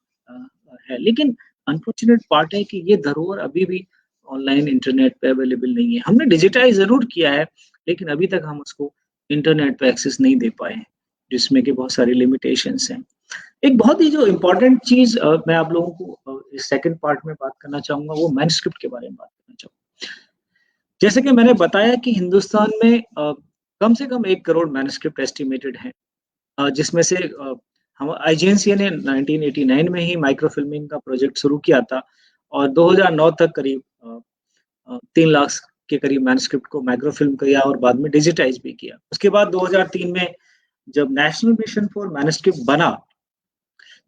है, लेकिन अनफॉर्चुनेट पार्ट है कि ये धरोहर अभी भी ऑनलाइन इंटरनेट पे अवेलेबल नहीं है। हमने डिजिटाइज जरूर किया है, लेकिन अभी तक हम उसको इंटरनेट पे एक्सेस नहीं दे पाए हैं, जिसमें कि बहुत सारी लिमिटेशंस हैं। एक बहुत ही जो इम्पोर्टेंट चीज मैं आप लोगों को इस सेकंड पार्ट में बात करना चाहूंगा, वो मैन्युस्क्रिप्ट के बारे में बात करना चाहूंगा। जैसे कि मैंने बताया कि हिंदुस्तान में कम से कम 1 करोड़ मैन्युस्क्रिप्ट एस्टिमेटेड हैं, जिसमें से हम आईजीएनसीए ने 1989 में ही माइक्रोफिल्मिंग का प्रोजेक्ट शुरू किया था, और 2009 तक करीब 3 लाख के करीब मैन्युस्क्रिप्ट को माइक्रोफिल्म किया और बाद में डिजिटाइज भी किया। उसके बाद 2003 में जब नेशनल मिशन फॉर मैन्युस्क्रिप्ट बना,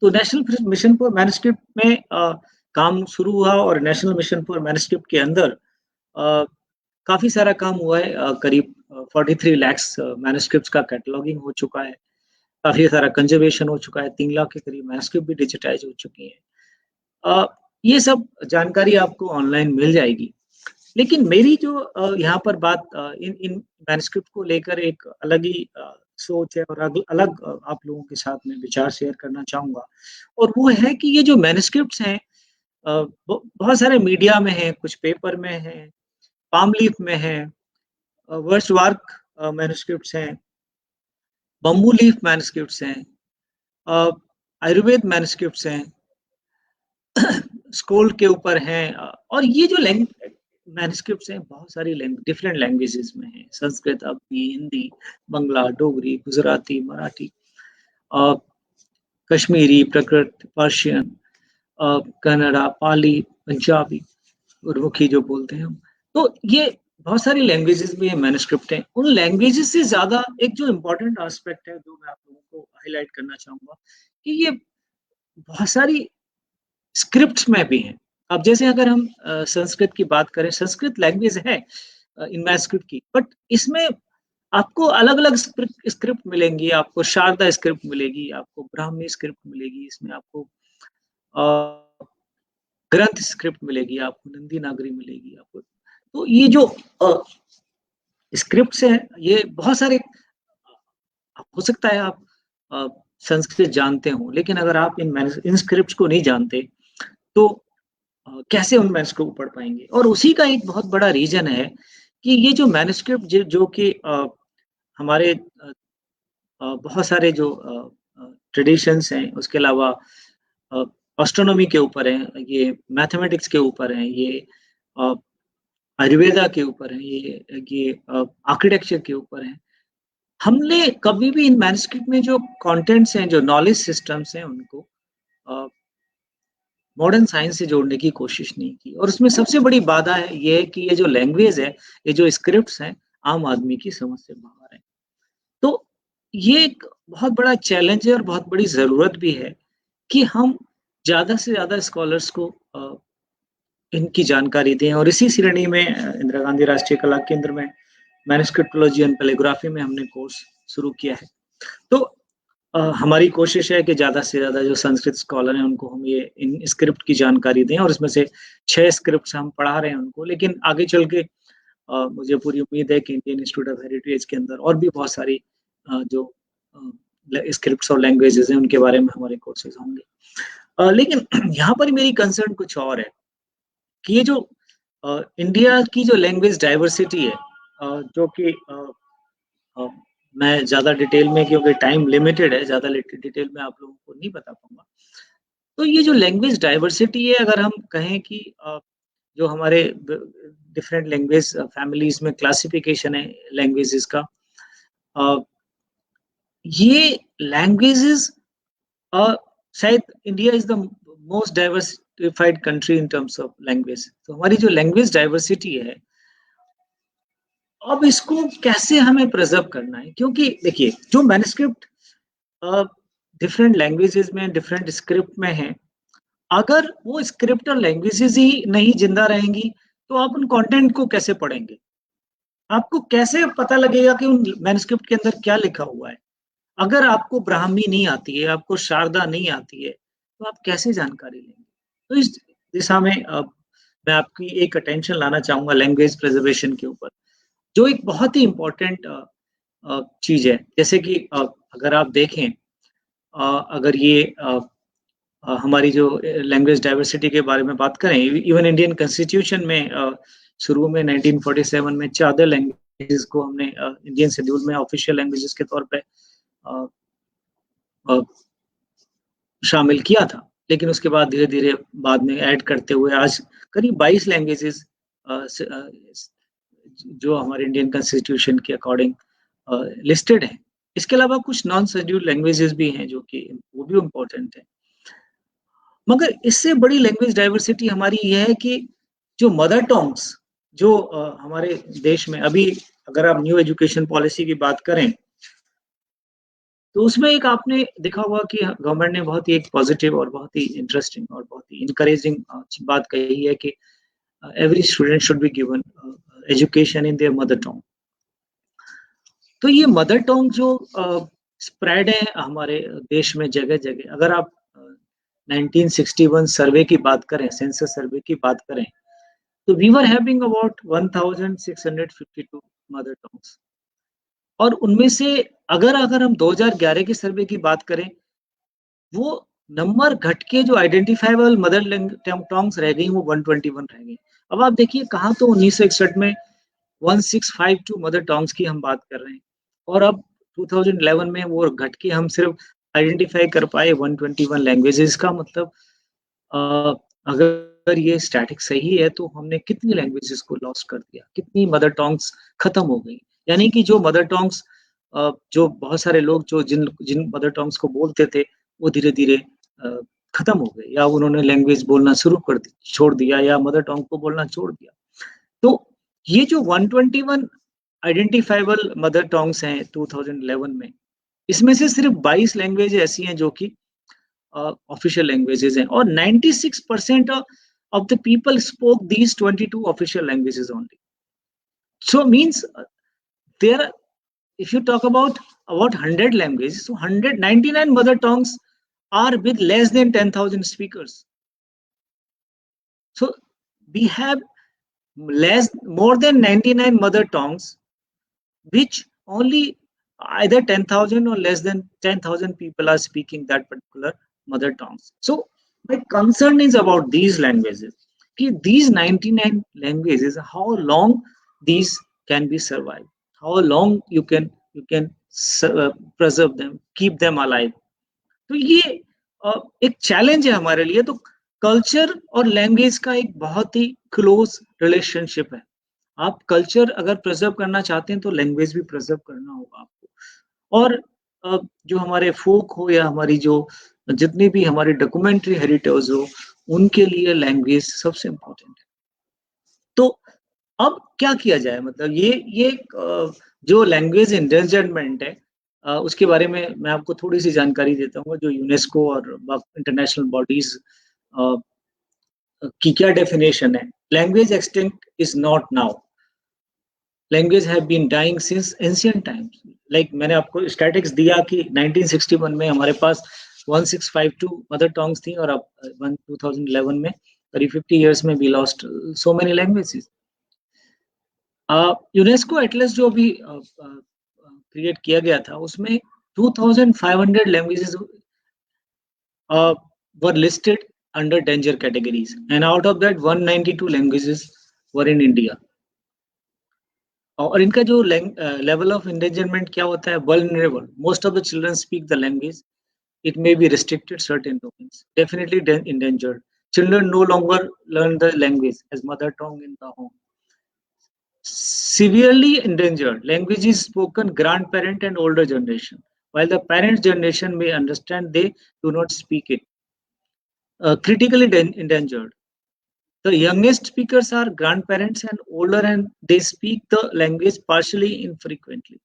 तो नेशनल मिशन फॉर मैन्युस्क्रिप्ट में काम शुरू हुआ, और नेशनल मिशन फॉर मैन्युस्क्रिप्ट के अंदर काफी सारा काम हुआ है। करीब 43 लाख मैन्युस्क्रिप्ट्स का कैटलॉगिंग हो चुका है, काफी सारा कंजर्वेशन हो चुका है, 3 लाख के करीब मैन्युस्क्रिप्ट भी डिजिटाइज हो चुकी है। ये सब जानकारी आपको ऑनलाइन मिल जाएगी। लेकिन मेरी जो यहाँ पर बात इन मैन्युस्क्रिप्ट को लेकर एक अलग ही सोच है, और अलग आप लोगों के साथ में विचार शेयर करना चाहूंगा। और वो है कि ये जो मैन्युस्क्रिप्ट्स हैं बहुत सारे मीडिया में हैं, कुछ पेपर में हैं, पाम लीफ में है, वर्ड्सवर्थ मैन्युस्क्रिप्ट्स हैं, बम्बू लीफ मैन्युस्क्रिप्ट्स हैं, आयुर्वेद मैन्युस्क्रिप्ट्स हैं, स्कोल के ऊपर हैं, और ये जो मैन्युस्क्रिप्ट्स हैं बहुत सारी डिफरेंट लैंग्वेजेस में हैं, संस्कृत, अरबी, हिंदी, बंगला, डोगरी, गुजराती, मराठी, कश्मीरी, प्राकृत, पर्शियन, कन्नड़ा, पाली, पंजाबी, गुरमुखी जो बोलते हैं हम। तो ये बहुत सारी लैंग्वेजेस में ये मैन्युस्क्रिप्ट हैं। उन लैंग्वेजेस से ज़्यादा एक जो इम्पोर्टेंट एस्पेक्ट है, जो मैं आप लोगों को हाइलाइट करना चाहूँगा, कि ये बहुत सारी स्क्रिप्ट्स में भी हैं। अब जैसे अगर हम संस्कृत की बात करें, संस्कृत लैंग्वेज है इन मैन्युस्क्रिप्ट की, बट इसमें आपको अलग-अलग स्क्रिप्ट मिलेंगी, आपको शारदा स्क्रिप्ट मिलेगी, आपको ब्राह्मी स्क्रिप्ट मिलेगी, इसमें आपको अ, ग्रंथ स्क्रिप्ट मिलेगी, आपको नंदी नागरी मिलेगी आपको। तो ये जो स्क्रिप्ट्स हैं, ये बहुत सारे हो सकता है आप अ, संस्कृत जानते हो, लेकिन अगर आप इन स्क्रिप्ट्स को नहीं जानते, तो कैसे उन मैन्युस्क्रिप्ट को पढ़ पाएँगे? और उसी का एक बहुत बड़ा रीज़न है कि ये जो मैन्युस्क्रिप्ट जो कि हमारे बहुत सारे जो ट्रेडिशंस हैं, उसके अलावा अ, एस्ट्रोनॉमी के ऊपर हैं, ये मैथमेटिक्स के ऊपर हैं, ये अ, आयुर्वेदा के ऊपर हैं, ये आर्किटेक्चर के ऊपर हैं। हमने कभी भी इन मैन्युस्क्रिप्ट में जो कंटेंट्स हैं, जो नॉलेज सिस्टम्स हैं, उनको अ, मॉडर्न साइंस से जोड़ने की कोशिश नहीं की, और उसमें सबसे बड़ी बाधा है ये है कि ये जो लैंग्वेज है, ये जो स्क्रिप्ट्स हैं, आम आदमी की समझ से बाहर है। तो ये एक बहुत बड़ा चैलेंज है और बहुत बड़ी ज़रूरत भी है कि हम ज़्यादा से ज़्यादा स्कॉलर्स को इनकी जानकारी दें, और इसी श्रेणी में इंदिरा गांधी राष्ट्रीय कला केंद्र में मैन्युस्क्रिप्टोलॉजी एंड कैलिग्राफी में हमने कोर्स शुरू किया है। तो हमारी कोशिश है कि ज़्यादा से ज़्यादा जो संस्कृत स्कॉलर हैं, उनको हम ये इन स्क्रिप्ट की जानकारी दें, और इसमें से 6 स्क्रिप्ट्स हम पढ़ा रहे हैं उनको। लेकिन आगे चल के मुझे पूरी उम्मीद है कि इंडियन इंस्टीट्यूट ऑफ हेरिटेज के अंदर और भी बहुत सारी जो स्क्रिप्ट्स और लैंग्वेजेस हैं, उनके बारे में हमारे कोर्सेज होंगे। लेकिन यहाँ पर मेरी कंसर्न कुछ और है कि ये जो इंडिया की जो लैंग्वेज डाइवर्सिटी है, जो कि मैं ज़्यादा डिटेल में, क्योंकि टाइम लिमिटेड है, ज़्यादा डिटेल में आप लोगों को नहीं बता पाऊँगा। तो ये जो लैंग्वेज डाइवर्सिटी है, अगर हम कहें कि जो हमारे डिफरेंट लैंग्वेज फैमिलीज़ में क्लासिफिकेशन है लैंग्वेजेज़ का, अ, ये लैंग्वेजेज़ शायद India is the most diversified country in terms of language. तो हमारी जो लैंग्वेज डाइवर्सिटी है, अब इसको कैसे हमें प्रिज़र्व करना है? क्योंकि देखिए, जो मैन्युस्क्रिप्ट डिफरेंट लैंग्वेजेज़ में, डिफरेंट स्क्रिप्ट में हैं, अगर वो स्क्रिप्ट और लैंग्वेजेज़ ही नहीं ज़िंदा रहेंगी, तो आप उन कंटेंट को कैसे पढ़ेंगे? आपको कैसे पता लगेगा कि उन मैन्युस्क्रिप्ट के अंदर क्या लिखा हुआ है? अगर आपको ब्राह्मी नहीं आती है, आपको शारदा नहीं आती है, तो आप कैसे जानकारी लेंगे? तो इस दिशा में मैं आपकी एक अटेंशन लाना चाहूँगा लैंग्वेज प्रिजर्वेशन के ऊपर, जो एक बहुत ही इम्पोर्टेंट चीज़ है। जैसे कि अगर आप देखें, अगर ये हमारी जो लैंग्वेज डाइवर्सिटी के बारे में बात करें, इवन इंडियन कॉन्स्टिट्यूशन में शुरू में 1947 में 14 लैंग्वेजेस को हमने इंडियन शेड्यूल में ऑफिशियल लैंग्वेजेस के तौर पे अ, अ, शामिल किया था। लेकिन उसके बाद धीरे-धीरे बाद में ऐड करते हुए आज करीब 22 लैंग्वेजेस जो हमारे इंडियन कॉन्स्टिट्यूशन के अकॉर्डिंग लिस्टेड हैं। इसके अलावा कुछ नॉन शेड्यूल्ड लैंग्वेजेस भी हैं, जो कि वो भी इम्पोर्टेंट है। मगर इससे बड़ी लैंग्वेज डाइवर्सिटी हमारी ये है कि जो मदर टंग्स जो हमारे देश में अभी, अगर आप न्यू एजुकेशन पॉलिसी की बात करें, तो उसमें एक आपने देखा होगा कि गवर्नमेंट ने बहुत ही एक पॉजिटिव और बहुत ही इंटरेस्टिंग और बहुत ही इनकरेजिंग बात कही है कि every student should be given education in their mother tongue. तो ये मदर टंग जो स्प्रेड है हमारे देश में जगह-जगह, अगर आप 1961 सर्वे की बात करें, सेंसस सर्वे की बात करें, तो we were having about 1652 mother tongues, और उनमें से अगर अगर हम 2011 के सर्वे की बात करें, वो नंबर घट के जो आइडेंटिफाइबल मदर टंग्स रह गई, वो 121 रह गई। अब आप देखिए, कहाँ तो 1961 में 1652 मदर टंग्स की हम बात कर रहे हैं, और अब 2011 में वो घट के हम सिर्फ आइडेंटिफाई कर पाए 121 लैंग्वेजेस का मतलब, अ, अगर ये स्टैटिक सही है, तो हमने कितनी लैंग्वेजेस को लॉस्ट कर दिया, कितनी मदर टंग्स खत्म हो गई। यानी कि जो मदर टंग्स जो बहुत सारे लोग जो जिन जिन मदर टंग्स को बोलते थे, वो धीरे-धीरे खत्म हो गए, या उन्होंने लैंग्वेज बोलना शुरू कर दी, छोड़ दिया, या मदर टंग को बोलना छोड़ दिया। तो ये जो 121 आइडेंटिफाइबल मदर टंग्स हैं 2011 में, इसमें से सिर्फ 22 लैंग्वेज ऐसी हैं जो कि ऑफिशियल लैंग्वेजेस हैं, और 96% of the people spoke these 22 official languages only. So means there are, if you talk about 100 languages, so 199 mother tongues are with less than 10,000 speakers. So we have more than 99 mother tongues, which only either 10,000 or less than 10,000 people are speaking that particular mother tongues. So my concern is about these languages. These 99 languages, how long these can be survived, how long you can preserve them, keep them alive. तो ये एक चैलेंज है हमारे लिए। तो कल्चर और लैंग्वेज का एक बहुत ही क्लोज रिलेशनशिप है। आप कल्चर अगर प्रिजर्व करना चाहते हैं तो लैंग्वेज भी प्रिजर्व करना होगा आपको। और जो हमारे फोक हो या हमारी जो जितनी भी हमारी डॉक्यूमेंट्री हेरिटेज हो, उनके लिए लैंग्वेज सबसे इम्पोर्टेंट है। तो अब क्या किया जाए, मतलब ये जो लैंग्वेज एंडेंजरमेंट है, उसके बारे में मैं आपको थोड़ी सी जानकारी देता हूँ। जो यूनेस्को और इंटरनेशनल बॉडीज की क्या डेफिनेशन है। Language extinct is not now, language have been dying since ancient times. Like मैंने आपको स्टैटिस्टिक्स दिया कि 1961 में हमारे पास 1652 मदर टंग्स थी, और अब 2011 में करीब 50 इयर्स में we lost so many languages. UNESCO atlas जो भी क्रिएट किया गया था, उसमें 2500 languages were listed under danger categories, and out of that 192 languages were in India. और इनका जो level of endangerment क्या होता है, vulnerable. Most of the children speak the language. It may be restricted certain domains. Definitely endangered. Children no longer learn the language as mother tongue in the home. Severely endangered. Language is spoken grandparent and older generation. While the parent generation may understand, they do not speak it. Critically endangered. The youngest speakers are grandparents and older, and they speak the language partially infrequently.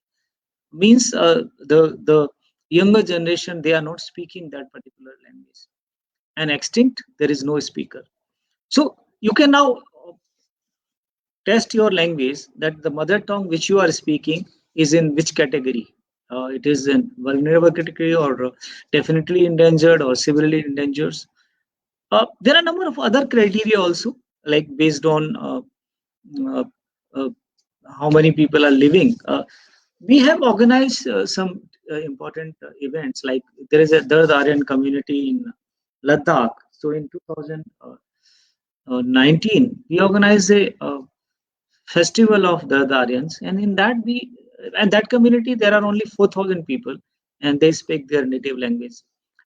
Means the younger generation, they are not speaking that particular language. And extinct, there is no speaker. So you can now test your language that the mother tongue which you are speaking is in which category. It is in vulnerable category, or definitely endangered, or severely endangered. There are a number of other criteria also, like based on how many people are living. We have organized some important events, like there is a Dard Aryan community in Ladakh. So in 2019, we organized a festival of Dard Aryans, and in that that community there are only 4,000 people, and they speak their native language.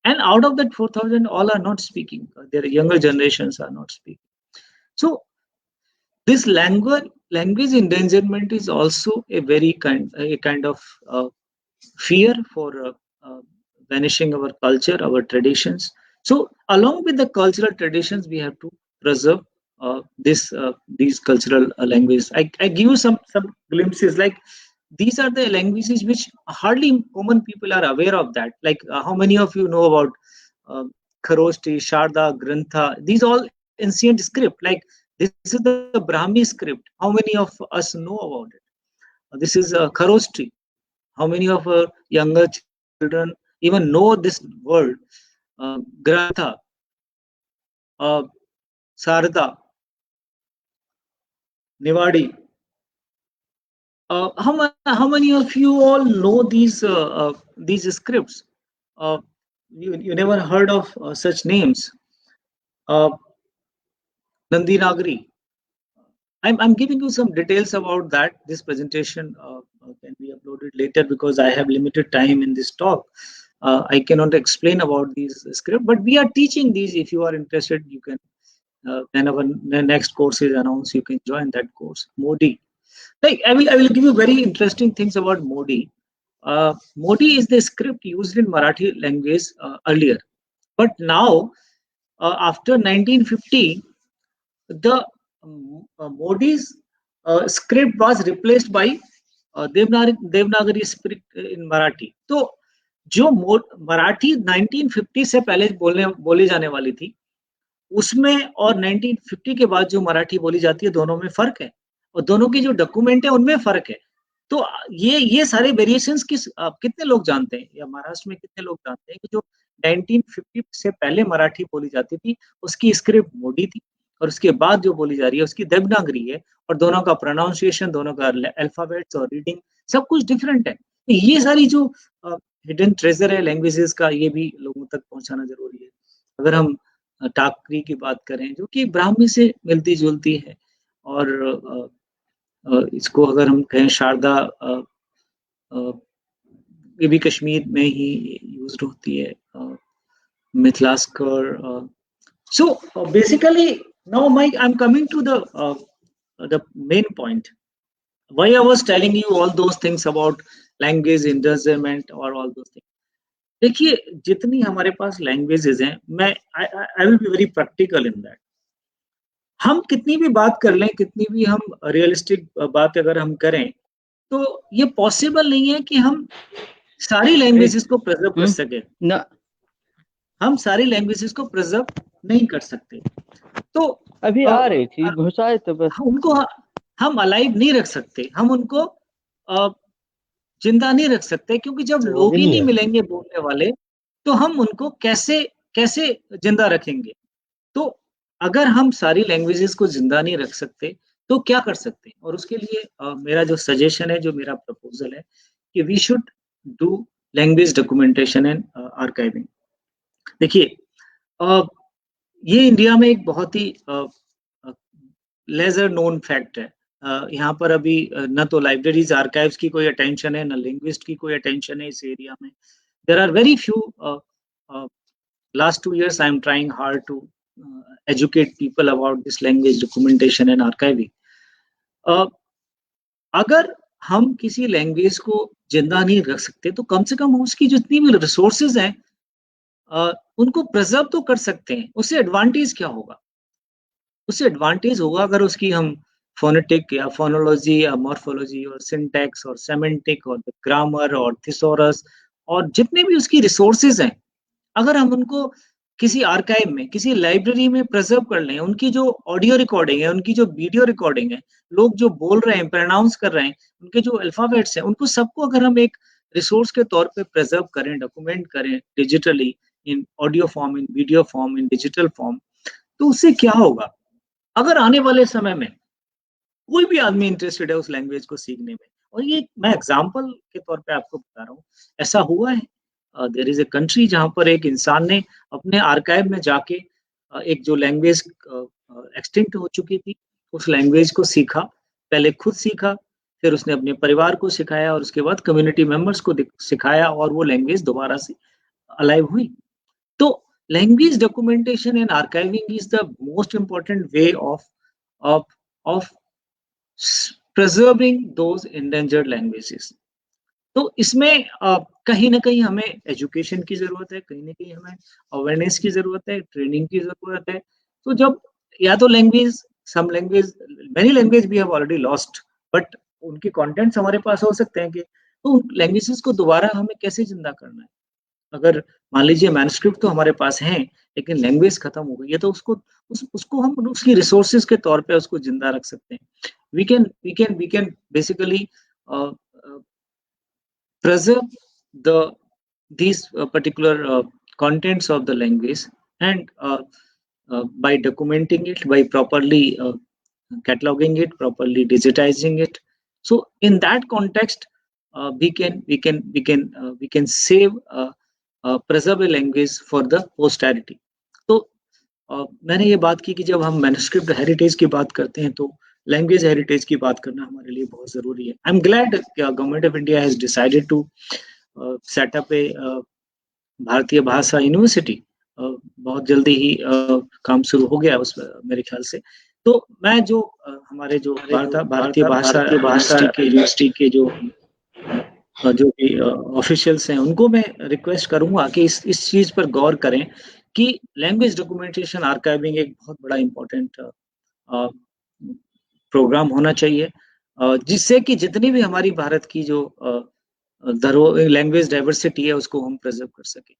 And out of that 4,000, all are not speaking. Their younger generations are not speaking. So this language endangerment is also a very kind of fear for vanishing our culture, our traditions. So along with the cultural traditions, we have to preserve these cultural languages. I give you some glimpses, like these are the languages which hardly common people are aware of that. Like how many of you know about Kharoshti, Sharda, Grantha? These all ancient script. Like this is the Brahmi script. How many of us know about it? This is Kharoshti. How many of our younger children even know this word? Grantha, Sarda, Nivadi. How many of you all know these scripts? You never heard of such names. Nandi Nagari. I'm giving you some details about that. This presentation can be uploaded later because I have limited time in this talk. I cannot explain about these scripts, but we are teaching these. If you are interested, you can. When our next course is announced, you can join that course. Modi. Like I will give you very interesting things about Modi. Modi is the script used in Marathi language earlier, but now after 1950, the Modi's script was replaced by Devanagari script in Marathi. तो जो मराठी 1950 से पहले बोली जाने वाली थी, उसमें और 1950 के बाद जो मराठी बोली जाती है, दोनों में फर्क है, और दोनों की जो डॉक्यूमेंट है उनमें फर्क है। तो ये सारे वेरिएशंस कितने लोग जानते हैं, या महाराष्ट्र में कितने लोग जानते हैं कि जो 1950 से पहले मराठी बोली जाती थी उसकी स्क्रिप्ट मोडी थी, और उसके बाद जो बोली जा रही है उसकी देवनागरी है, और दोनों का प्रोनाउंसिएशन, दोनों का अल्फाबेट्स और रीडिंग सब कुछ डिफरेंट है। ये सारी जो हिडन ट्रेजर है लैंग्वेजेस का, ये भी लोगों तक पहुंचाना जरूरी है। अगर हम टाकरी की बात करें, जो कि ब्राह्मी से मिलती जुलती है, और इसको अगर हम कहें शारदा, ये भी कश्मीर में ही यूज होती है, मिथिलास्कर। So basically now Mike, I'm coming to the main point. Why I was telling you all those things about language endangerment or all those things. देखिए, जितनी हमारे पास लैंग्वेजेस हैं, I will be very practical in that. हम कितनी भी बात कर लें, कितनी भी हम रियलिस्टिक बात अगर हम करें, तो ये पॉसिबल नहीं है कि हम सारी लैंग्वेजेस को प्रिजर्व कर सके ना। हम सारी लैंग्वेजेस को प्रिजर्व नहीं कर सकते। तो अभी आ रही थी घुसाए, तो बस उनको हम अलाइव नहीं रख सकते, हम उनको जिंदा नहीं रख सकते, क्योंकि जब लोग ही नहीं मिलेंगे बोलने वाले, तो हम उनको कैसे जिंदा रखेंगे। तो अगर हम सारी लैंग्वेजेस को जिंदा नहीं रख सकते तो क्या कर सकते हैं, और उसके लिए मेरा जो सजेशन है, जो मेरा प्रपोजल है कि we should do language documentation and archiving. देखिए, ये इंडिया में एक बहुत ही लेजर नोन फैक्ट है। यहाँ पर अभी न तो लाइब्रेरीज आर्काइव्स की कोई अटेंशन है, न लिंग्विस्ट की कोई अटेंशन है इस एरिया में। There are very few, last 2 years I am trying hard to educate people about this language documentation and archiving. अगर हम किसी लैंग्वेज को जिंदा नहीं रख सकते, तो कम से कम उसकी जितनी भी रिसोर्सेज हैं उनको प्रिजर्व तो कर सकते हैं। उससे एडवांटेज क्या होगा? उससे एडवांटेज होगा अगर उसकी हम फोनेटिक या फोनोलॉजी या मॉर्फोलॉजी और सिंटैक्स और सेमेंटिक और ग्रामर और थिसोरस और जितने भी उसकी रिसोर्सेज हैं, अगर हम उनको किसी आर्काइव में, किसी लाइब्रेरी में प्रिजर्व कर लें, उनकी जो ऑडियो रिकॉर्डिंग है, उनकी जो वीडियो रिकॉर्डिंग है, लोग जो बोल रहे हैं, प्रोनाउंस कर रहे हैं, उनके जो अल्फाबेट्स हैं, उनको सबको अगर हम एक रिसोर्स के तौर पे प्रिजर्व करें, डॉक्यूमेंट करें डिजिटली, इन ऑडियो फॉर्म, इन वीडियो फॉर्म, इन डिजिटल फॉर्म, तो उससे क्या होगा? अगर आने वाले समय में कोई भी आदमी इंटरेस्टेड है उस लैंग्वेज को सीखने में, और ये मैं एग्जाम्पल के तौर पे आपको बता रहा हूँ, ऐसा हुआ है। देयर इज ए कंट्री जहाँ पर एक इंसान ने अपने आर्काइव में जाके एक जो लैंग्वेज एक्सटिंक्ट हो चुकी थी, उस लैंग्वेज को सीखा। पहले खुद सीखा, फिर उसने अपने परिवार को सिखाया, और उसके बाद कम्युनिटी मेंबर्स को सिखाया, और वो लैंग्वेज दोबारा से अलाइव हुई। तो language documentation and archiving is the most important way of preserving those endangered languages. तो इसमें कहीं ना कहीं हमें एजुकेशन की जरूरत है, कहीं ना कहीं हमें अवेयरनेस की जरूरत है, ट्रेनिंग की जरूरत है। तो जब या तो language, some language, many language we have already lost, but उनके कंटेंट्स हमारे पास हो सकते हैं कि, तो उन लैंग्वेजेस को दोबारा हमें कैसे जिंदा करना है? अगर मान लीजिए मैन्युस्क्रिप्ट तो हमारे पास हैं, लेकिन लैंग्वेज खत्म हो गई है, तो उसको हम उसकी रिसोर्सेज के तौर पे उसको जिंदा रख सकते हैं। We can basically preserve these particular contents of the language, and by documenting it, by properly cataloging it, properly digitizing it. So in that context, we can save, preserve a language for the posterity. तो मैंने ये बात की कि जब हम मैन्युस्क्रिप्ट हेरिटेज की बात करते हैं, तो लैंग्वेज हेरिटेज की बात करना हमारे लिए बहुत जरूरी है। I am glad Government of India has decided to set up a Bharatiya Bhasha university. बहुत जल्दी ही काम शुरू हो गया उस मेरे ख्याल से। तो मैं जो हमारे जो भारतीय भाषा यूनिवर्सिटी के जो भी ऑफिशियल्स हैं, उनको मैं रिक्वेस्ट करूंगा कि इस चीज पर गौर करें कि लैंग्वेज डॉक्यूमेंटेशन आर्काइविंग एक बहुत बड़ा इम्पोर्टेंट प्रोग्राम होना चाहिए, जिससे कि जितनी भी हमारी भारत की जो लैंग्वेज डाइवर्सिटी है उसको हम प्रिजर्व कर सकें।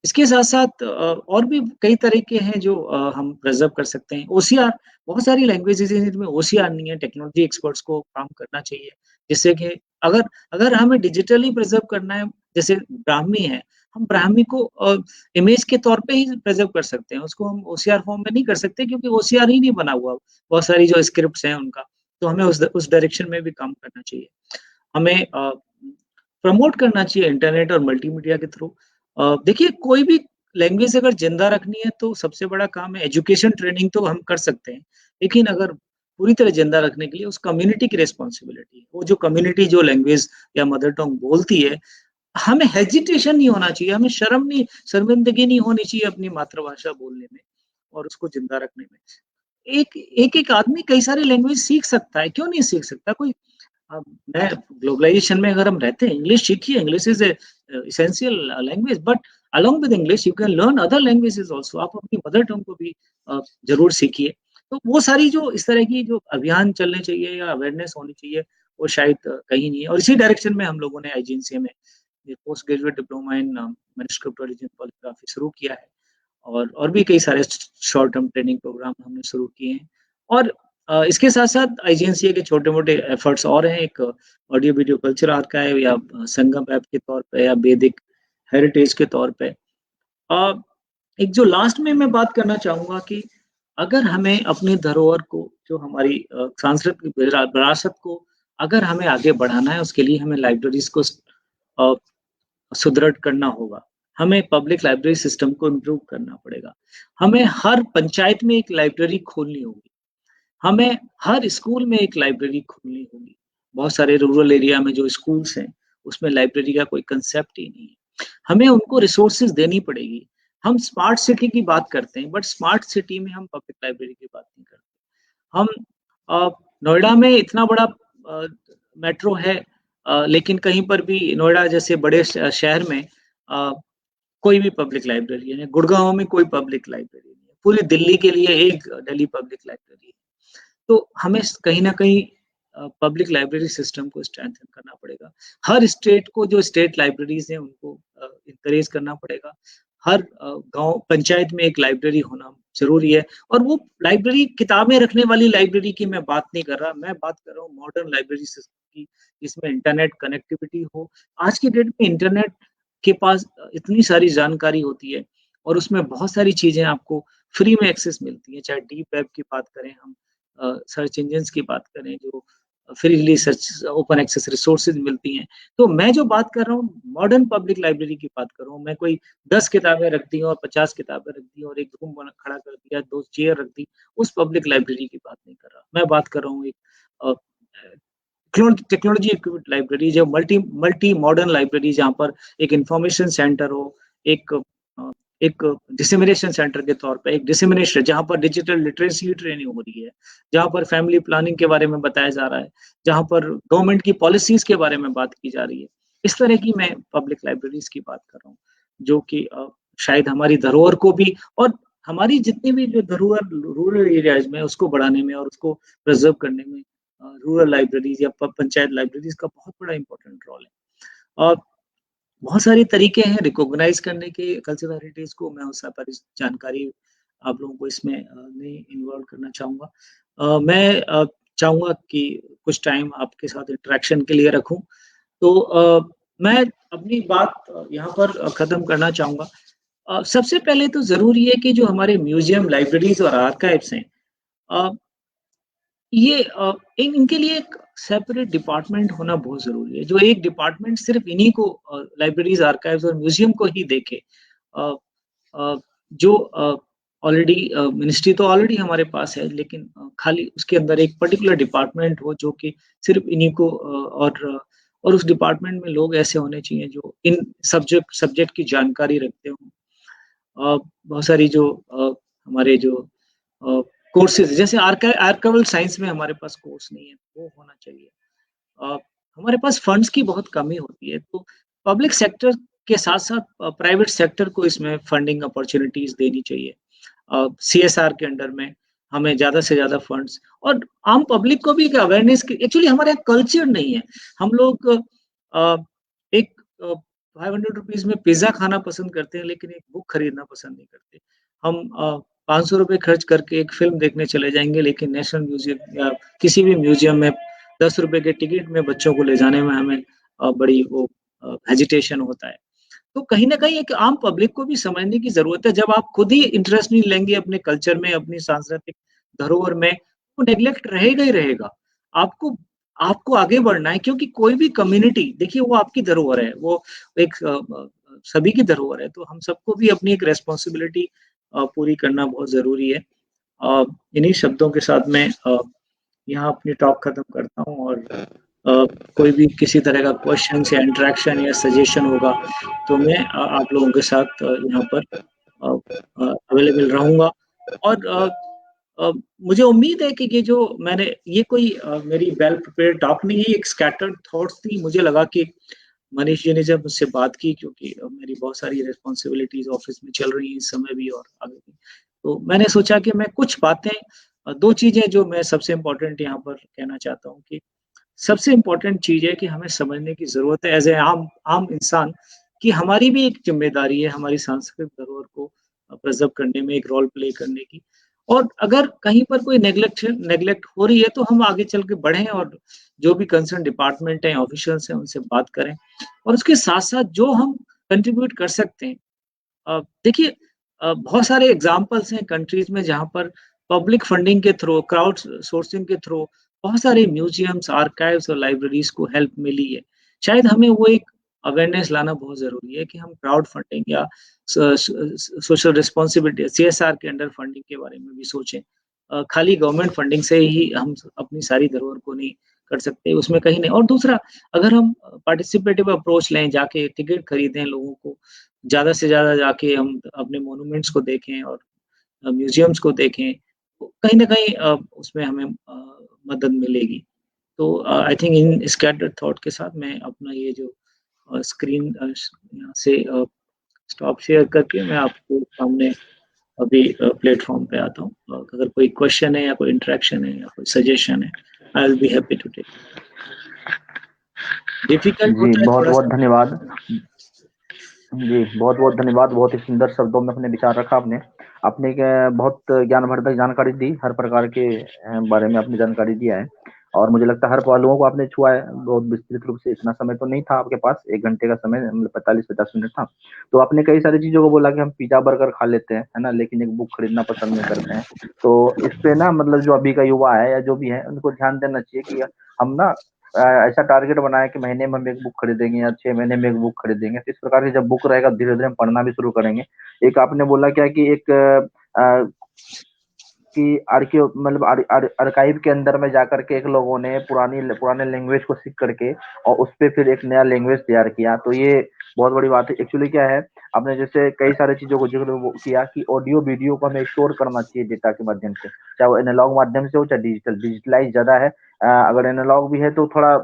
इसके साथ-साथ और भी कई तरीके हैं जो हम प्रिजर्व कर सकते हैं। ओसीआर, बहुत सारी लैंग्वेजेज़ हैं जिनमें ओसीआर नहीं है, टेक्नोलॉजी एक्सपर्ट्स को काम करना चाहिए। जिससे कि अगर अगर हमें डिजिटली प्रिजर्व करना है, जैसे ब्राह्मी है, हम ब्राह्मी को इमेज के तौर पे ही प्रिजर्व कर सकते हैं, उसको हम ओसीआर फॉर्म में नहीं कर सकते क्योंकि ओसीआर ही नहीं बना हुआ, बहुत सारी जो स्क्रिप्ट्स हैं उनका, तो हमें उस डायरेक्शन में भी काम करना चाहिए। हमें प्रमोट करना चाहिए इंटरनेट और मल्टीमीडिया के थ्रू। देखिए कोई भी लैंग्वेज अगर ज़िंदा रखनी है तो सबसे बड़ा काम है एजुकेशन ट्रेनिंग तो हम कर सकते हैं, लेकिन अगर पूरी तरह ज़िंदा रखने के लिए उस कम्युनिटी की रिस्पॉन्सिबिलिटी है। वो जो कम्युनिटी जो लैंग्वेज या मदर टंग बोलती है, हमें हेजिटेशन नहीं होना चाहिए, हमें शर्मिंदगी नहीं होनी चाहिए अपनी मातृभाषा बोलने में और उसको ज़िंदा रखने में। एक आदमी कई सारी लैंग्वेज सीख सकता है, क्यों नहीं सीख सकता? कोई अब मैं ग्लोबलाइजेशन में अगर हम रहते हैं, इंग्लिश सीखिए, English is essential language but along with English you can learn other languages also. आप अपनी मदर टंग को भी ज़रूर सीखिए। तो वो सारी जो इस तरह की जो अभियान चलने चाहिए या अवेयरनेस होनी चाहिए, वो शायद कहीं नहीं है और इसी डायरेक्शन में हम लोगों ने आईजीएनसीए में ये post graduate diploma in manuscript origin polygraphy शुरू किया है और भी कई सारे शॉर्ट टर्म ट्रेनिंग प्रोग्राम हमने शुरू किए हैं और इसके साथ-साथ आईजीएनसीए के छोटे-मोटे एफर्ट्स और हैं, एक ऑडियो वीडियो कल्चर आर्काइव या संगम ऐप के तौर पे या वैदिक हेरिटेज के तौर पे। अ, एक जो लास्ट में मैं बात करना चाहूँगा कि अगर हमें अपनी धरोहर को, जो हमारी सांस्कृतिक विरासत को अगर हमें आगे बढ़ाना है, उसके लिए हमें लाइब्रेरीज़ को अ, सुदृढ़ करना होगा। हमें पब्लिक लाइब्रेरी सिस्टम को इम्प्रूव करना पड़ेगा। हमें हर पंचायत में एक लाइब्रेरी खोलनी होगी। हमें हर स्कूल में एक लाइब्रेरी खोलनी होगी। बहुत सारे रूरल एरिया में जो स्कूल्स हैं, उसमें लाइब्रेरी का कोई कांसेप्ट ही नहीं है। हमें उनको रिसोर्सेज़ देनी पड़ेगी। हम स्मार्ट सिटी की बात करते हैं, बट स्मार्ट सिटी में हम पब्लिक लाइब्रेरी की बात नहीं करते। हम अ, नोएडा में इतना बड़ा मेट्रो है, लेकिन कहीं पर भी नोएडा जैसे बड़े शहर में अ, कोई भी पब्लिक लाइब्रेरी है। गुड़गाँव में कोई पब्लिक लाइब्रेरी नहीं है। पूरी दिल्ली के लिए एक दिल्ली पब्लिक लाइब्रेरी है। तो हमें कहीं न कहीं पब्लिक लाइब्रेरी सिस्टम को स्ट्रेंथन करना पड़ेगा। हर स्टेट को जो स्टेट लाइब्रेरीज़ हैं उनको एनकरेज करना पड़ेगा। हर गाँव पंचायत में एक लाइब्रेरी होना ज़रूरी है और वो लाइब्रेरी किताबें रखने वाली लाइब्रेरी की मैं बात नहीं कर रहा, मैं बात कर रहा हूँ मॉडर्न लाइब्रेरी सिस्टम की, जिसमें इंटरनेट कनेक्टिविटी हो। आज की डेट में इंटरनेट के पास इतनी सारी जानकारी होती है और उसमें बहुत सारी चीज़ें आपको फ्री में एक्सेस मिलती हैं, चाहे डीप वेब की बात करें हम, सर्च इंजिन्स की बात करें जो freely search open access resources मिलती हैं। तो मैं जो बात कर रहा हूँ मॉडर्न पब्लिक लाइब्रेरी की बात कर रहा हूँ। मैं कोई 10 किताबें रख दी और 50 किताबें रख दी और एक रूम बना खड़ा कर दिया, 2 चेयर रख दी, उस पब्लिक लाइब्रेरी की बात नहीं कर रहा। मैं बात कर रहा हूँ एक अ, टेक्नोलॉजी इक्विप्ड लाइब्रेरी, जो मल्टी मल्टी मॉडर्न लाइब्रेरी जहाँ पर एक इन्फॉर्मेशन सेंटर हो, एक एक डिसेमिनेशन सेंटर के तौर पे, एक डिसेमिनेशन जहाँ पर डिजिटल लिटरेसी ट्रेनिंग हो रही है, जहाँ पर फैमिली प्लानिंग के बारे में बताया जा रहा है, जहाँ पर गवर्नमेंट की पॉलिसीज़ के बारे में बात की जा रही है। इस तरह की मैं पब्लिक लाइब्रेरीज़ की बात कर रहा हूँ, जो कि शायद हमारी धरोहर को भी और हमारी जितनी भी जो धरोहर रूरल एरियाज़ में उसको बढ़ाने में और उसको प्रिज़र्व करने में रूरल लाइब्रेरीज़ या पंचायत लाइब्रेरीज़ का बहुत बड़ा इम्पोर्टेंट रोल है। बहुत सारे तरीके हैं रिकॉग्नाइज़ करने के कल्चरल हेरिटेज को, मैं उस पर जानकारी आप लोगों को इसमें नहीं इन्वॉल्व करना चाहूँगा। मैं चाहूँगा कि कुछ टाइम आपके साथ इंटरेक्शन के लिए रखूँ। तो मैं अपनी बात यहाँ पर ख़त्म करना चाहूँगा। सबसे पहले तो ज़रूरी है कि जो हमारे म्यूज़ियम, लाइब्रेरीज़ और आर्काइव्स हैं, अ, ये इनके लिए एक सेपरेट डिपार्टमेंट होना बहुत ज़रूरी है, जो एक डिपार्टमेंट सिर्फ़ इन्हीं को लाइब्रेरीज़, आर्काइव्स और म्यूज़ियम को ही देखे। अ जो ऑलरेडी मिनिस्ट्री तो ऑलरेडी हमारे पास है, लेकिन खाली उसके अंदर एक पर्टिकुलर डिपार्टमेंट हो जो कि सिर्फ़ इन्हीं को और उस डिपार्टमेंट में लोग ऐसे होने चाहिए जो इन सब्जेक्ट की जानकारी रखते हों। बहुत सारी जो हमारे जो अ, कोर्सेज़ जैसे आर्काइवल साइंस में हमारे पास कोर्स नहीं है, वो होना चाहिए। अ, हमारे पास फंड्स की बहुत कमी होती है, तो पब्लिक सेक्टर के साथ-साथ प्राइवेट सेक्टर को इसमें फंडिंग अपॉर्च्युनिटीज़ देनी चाहिए। CSR के अंडर में हमें ज़्यादा से ज़्यादा फंड्स और आम पब्लिक को भी एक अवेयरनेस की एक्चुअली हमारे यहाँ कल्चर नहीं है। हम लोग एक 500 रुपीज़ में पिज़्ज़ा खाना पसंद करते हैं, लेकिन एक बुक खरीदना पसंद नहीं करते। हम 500 रुपए खर्च करके एक फ़िल्म देखने चले जाएँगे, लेकिन नेशनल म्यूज़ियम या किसी भी म्यूज़ियम में 10 रुपए के टिकट में बच्चों को ले जाने में हमें बड़ी वो हेजिटेशन होता है। तो कहीं न कहीं एक आम पब्लिक को भी समझने की ज़रूरत है, जब आप खुद ही इंटरेस्ट नहीं लेंगे अपने कल्चर में, अपनी सांस्कृतिक धरोहर में, तो नेग्लेक्ट रहेगा ही रहेगा। आपको आपको आगे बढ़ना है क्योंकि कोई भी कम्युनिटी देखिए वो आपकी धरोहर है, वो एक सभी की धरोहर है, तो हम सबको भी अपनी एक रिस्पॉन्सिबिलिटी पूरी करना बहुत ज़रूरी है। इन्हीं शब्दों के साथ मैं यहाँ अपनी टॉक खत्म करता हूँ और कोई भी किसी तरह का क्वेश्चन्स या इंटरेक्शन या सजेशन होगा तो मैं आप लोगों के साथ यहाँ पर अवेलेबल रहूँगा और मुझे उम्मीद है कि ये कोई मेरी वेल प्रिपेयर्ड टॉक नहीं है, एक स्कैटर्ड थॉट्स थी। मुझे लगा कि मनीष जी ने जब मुझसे बात की क्योंकि मेरी बहुत सारी रिस्पॉन्सिबिलिटीज़ ऑफ़िस में चल रही हैं इस समय भी और आगे भी। तो मैंने सोचा कि मैं कुछ बातें 2 चीज़ें जो मैं सबसे इम्पोर्टेंट यहाँ पर कहना चाहता हूँ कि सबसे इम्पोर्टेंट चीज़ है कि हमें समझने की ज़रूरत है एज़ ए आम आम इंसान कि हमारी भी एक ज़िम्मेदारी है हमारी सांस्कृतिक धरोहर को प्रिज़र्व करने में एक रोल प्ले करने की। और अगर कहीं पर कोई नेग्लेक्ट हो रही है तो हम आगे चल के बढ़ें और जो भी कंसर्न डिपार्टमेंट हैं, ऑफिशियल्स हैं, उनसे बात करें। और उसके साथ-साथ जो हम कंट्रीब्यूट कर सकते हैं देखिए बहुत सारे एग्ज़ाम्पल्स हैं कंट्रीज़ में जहाँ पर पब्लिक फंडिंग के थ्रू, क्राउड सोर्सिंग के थ्रू बहुत सारे म्यूज़ियम्स, आर्काइव्स और लाइब्रेरीज़ को हेल्प मिली है। शायद हमें वो एक अवेयरनेस लाना बहुत ज़रूरी है कि हम क्राउड फंडिंग या सोशल रिस्पॉन्सिबिलिटी CSR के अंडर फंडिंग के बारे में भी सोचें। खाली गवर्नमेंट फंडिंग से ही हम अपनी सारी धरोहर को नहीं कर सकते, उसमें कहीं नहीं और दूसरा अगर हम पार्टिसिपेटिव अप्रोच लें, जाके टिकट खरीदें लोगों को, ज़्यादा से ज़्यादा जाके हम अपने मॉन्यूमेंट्स को देखें और म्यूज़ियम्स को देखें, तो कहीं न कहीं उसमें हमें मदद मिलेगी। तो I think in scattered thought के साथ मैं अपना ये जो स्क्रीन यहाँ से स्टॉप शेयर करके मैं आपको सामने अभी प्लेटफ़ॉर्म पे आता हूँ। अगर कोई क्वेश्चन है या कोई इंटरेक्शन है या कोई सजेशन है, I will be happy to take. Difficult जी, होता है बहुत-बहुत थोड़ा-सा। धन्यवाद। जी, बहुत-बहुत धन्यवाद। बहुत ही सुंदर शब्दों में अपने विचार रखा आपने। आपने बहुत ज्ञानवर्धक जानकारी दी, हर प्रकार के बारे में आपने जानकारी दिया है और मुझे लगता है हर पहलुओं को आपने छुआ है, बहुत विस्तृत रूप से। इतना समय तो नहीं था आपके पास, 1 घंटे का समय मतलब 45-50 मिनट था। तो आपने कई सारी चीज़ों को बोला कि हम पिज़्ज़ा, बर्गर खा लेते हैं, है ना? लेकिन एक बुक खरीदना पसंद नहीं करते हैं। तो इस पे ना मतलब जो अभी का युवा है या जो भी है, उनको ध्यान देना चाहिए कि हम ना ऐसा टारगेट बनाएँ कि महीने में हम 1 बुक खरीदेंगे या 6 महीने में 1 बुक खरीदेंगे। तो इस प्रकार की जब बुक रहेगा धीरे-धीरे हम पढ़ना भी शुरू करेंगे। एक आपने बोला क्या कि एक कि आर्कियो मतलब आर्काइव के अंदर में जाकर के एक लोगों ने पुराने लैंग्वेज को सीख करके और उस पे फिर एक नया लैंग्वेज तैयार किया। तो ये बहुत बड़ी बात है। एक्चुअली क्या है, आपने जैसे कई सारी चीज़ों को ज़िक्र वो किया कि ऑडियो वीडियो को हमें स्टोर करना चाहिए डेटा के माध्यम से, चाहे वो एनालॉग माध्यम से हो चाहे डिजिटल। डिजिटलाइज़ ज़्यादा है। अगर एनालॉग भी है तो थोड़ा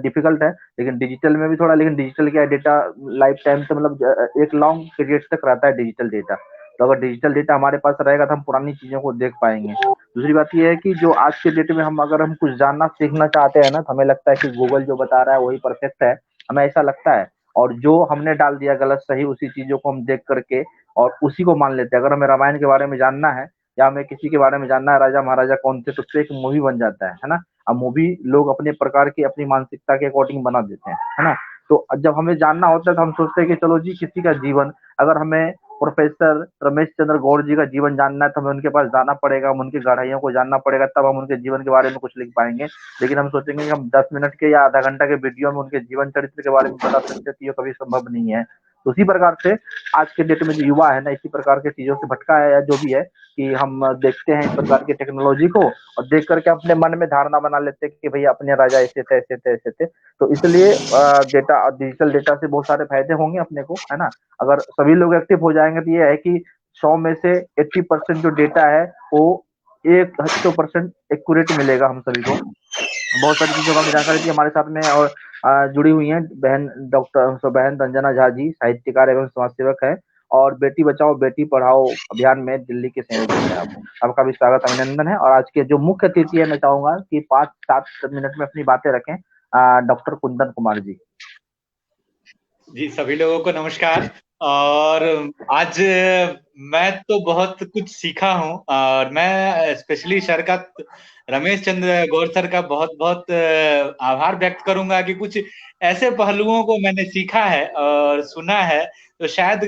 डिफ़िकल्ट है, लेकिन डिजिटल में भी थोड़ा लेकिन डिजिटल क्या है डेटा लाइफ़ टाइम तो मतलब एक लॉन्ग पीरियड तक रहता है डिजिटल डेटा। तो अगर डिजिटल डेटा हमारे पास रहेगा तो हम पुरानी चीज़ों को देख पाएँगे। दूसरी बात ये है कि जो आज के डेट में हम कुछ जानना सीखना चाहते हैं ना, तो हमें लगता है कि गूगल जो बता रहा है वही परफेक्ट है, हमें ऐसा लगता है। और जो हमने डाल दिया गलत सही उसी चीज़ों को हम देख करके और उसी को मान लेते हैं। अगर हमें रामायण के बारे में जानना है या हमें किसी के बारे में जानना है राजा महाराजा कौन थे, तो उसपे एक मूवी बन जाता है ना? अब मूवी लोग अपने प्रकार की अपनी मानसिकता के अकॉर्डिंग बना देते हैं, है ना? तो जब हमें जानना होता है तो हम सोचते हैं कि चलो जी किसी का जीवन, अगर हमें प्रोफेसर रमेश चंद्र गौड़ जी का जीवन जानना है तो हमें उनके पास जाना पड़ेगा, हम उनकी गहराइयों को जानना पड़ेगा, तब हम उनके जीवन के बारे में कुछ लिख पाएँगे। लेकिन हम सोचेंगे कि हम 10 मिनट के या आधा घंटा के वीडियो में उनके जीवन चरित्र के बारे में बता सकते हैं, तो ये कभी संभव नहीं है। तो उसी प्रकार से आज के डेट में जो युवा है ना, इसी प्रकार की चीज़ों से भटका है या जो भी है कि हम देखते हैं इस प्रकार की टेक्नोलॉजी को और देख कर के अपने मन में धारणा बना लेते हैं कि भैया अपने राजा ऐसे थे, ऐसे थे, ऐसे थे। तो इसलिए डेटा डिजिटल डेटा से बहुत सारे फायदे होंगे अपने को, है ना? अगर सभी लोग एक्टिव हो जाएँगे तो ये है कि 100 में से 80% जो डेटा है वो 100% एक्यूरेट मिलेगा हम सभी को। बहुत सारी चीज़ों का हमने जानकारी दी हमारे साथ में और जुड़ी हुई हैं। बहन डॉक्टर बहन रंजना झा जी साहित्यकार एवं समाज सेवक है और बेटी बचाओ बेटी पढ़ाओ अभियान में दिल्ली के संयोजक है। आपका भी स्वागत अभिनंदन है। और आज के जो मुख्य अतिथि है, मैं चाहूंगा कि 5-7 मिनट में अपनी बातें रखें। डॉक्टर कुंदन कुमार जी। जी, सभी लोगों को नमस्कार। और आज मैं तो बहुत कुछ सीखा हूँ और मैं स्पेशली सर का, रमेश चंद्र गौर सर का बहुत बहुत आभार व्यक्त करूंगा कि कुछ ऐसे पहलुओं को मैंने सीखा है और सुना है तो शायद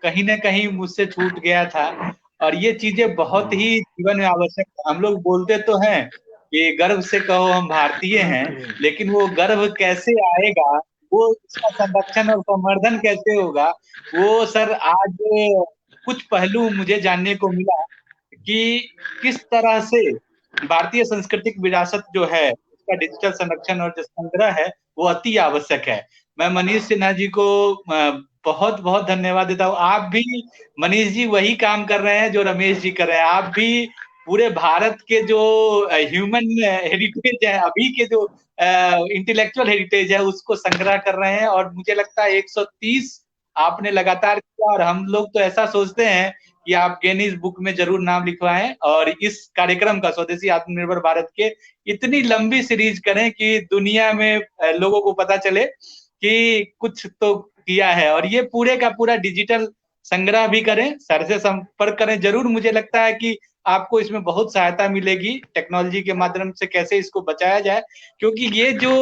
कहीं ना कहीं मुझसे छूट गया था। और ये चीजें बहुत ही जीवन में आवश्यक है। हम लोग बोलते तो हैं कि गर्व से कहो हम भारतीय हैं, लेकिन वो गर्व कैसे आएगा, वो उसका संरक्षण और संवर्धन कैसे होगा, वो सर आज कुछ पहलू मुझे जानने को मिला कि किस तरह से भारतीय सांस्कृतिक विरासत जो है उसका डिजिटल संरक्षण और जो संग्रह है वो अति आवश्यक है। मैं मनीष सिन्हा जी को बहुत बहुत धन्यवाद देता हूँ। आप भी मनीष जी वही काम कर रहे हैं जो रमेश जी कर रहे हैं। आप भी पूरे भारत के जो ह्यूमन हेरिटेज है, अभी के जो इंटेलेक्चुअल हेरिटेज है उसको संग्रह कर रहे हैं। और मुझे लगता है 130 आपने लगातार किया और हम लोग तो ऐसा सोचते हैं कि आप गिनीज बुक में जरूर नाम लिखवाएं और इस कार्यक्रम का स्वदेशी आत्मनिर्भर भारत के इतनी लंबी सीरीज करें कि दुनिया में लोगों को पता चले कि कुछ तो किया है। और ये पूरे का पूरा डिजिटल संग्रह भी करें, सर से संपर्क करें जरूर। मुझे लगता है कि आपको इसमें बहुत सहायता मिलेगी टेक्नोलॉजी के माध्यम से कैसे इसको बचाया जाए, क्योंकि ये जो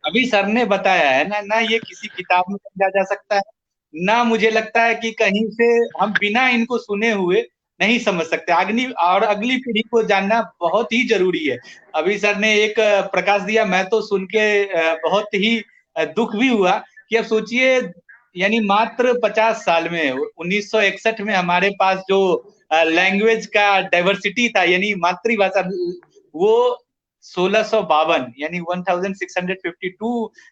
अभी सर ने बताया है ना ये किसी किताब में समझा जा सकता है, ना मुझे लगता है कि कहीं से हम बिना इनको सुने हुए नहीं समझ सकते। अगली पीढ़ी को जानना बहुत ही जरूरी है। अभी सर ने एक प्रकाश दिया, मैं तो सुन के बहुत ही दुख भी हुआ कि अब सोचिए, यानी मात्र 50 साल में 1961 में हमारे पास जो लैंग्वेज का डाइवर्सिटी था, यानी मातृभाषा, वो 1652 यानी 1652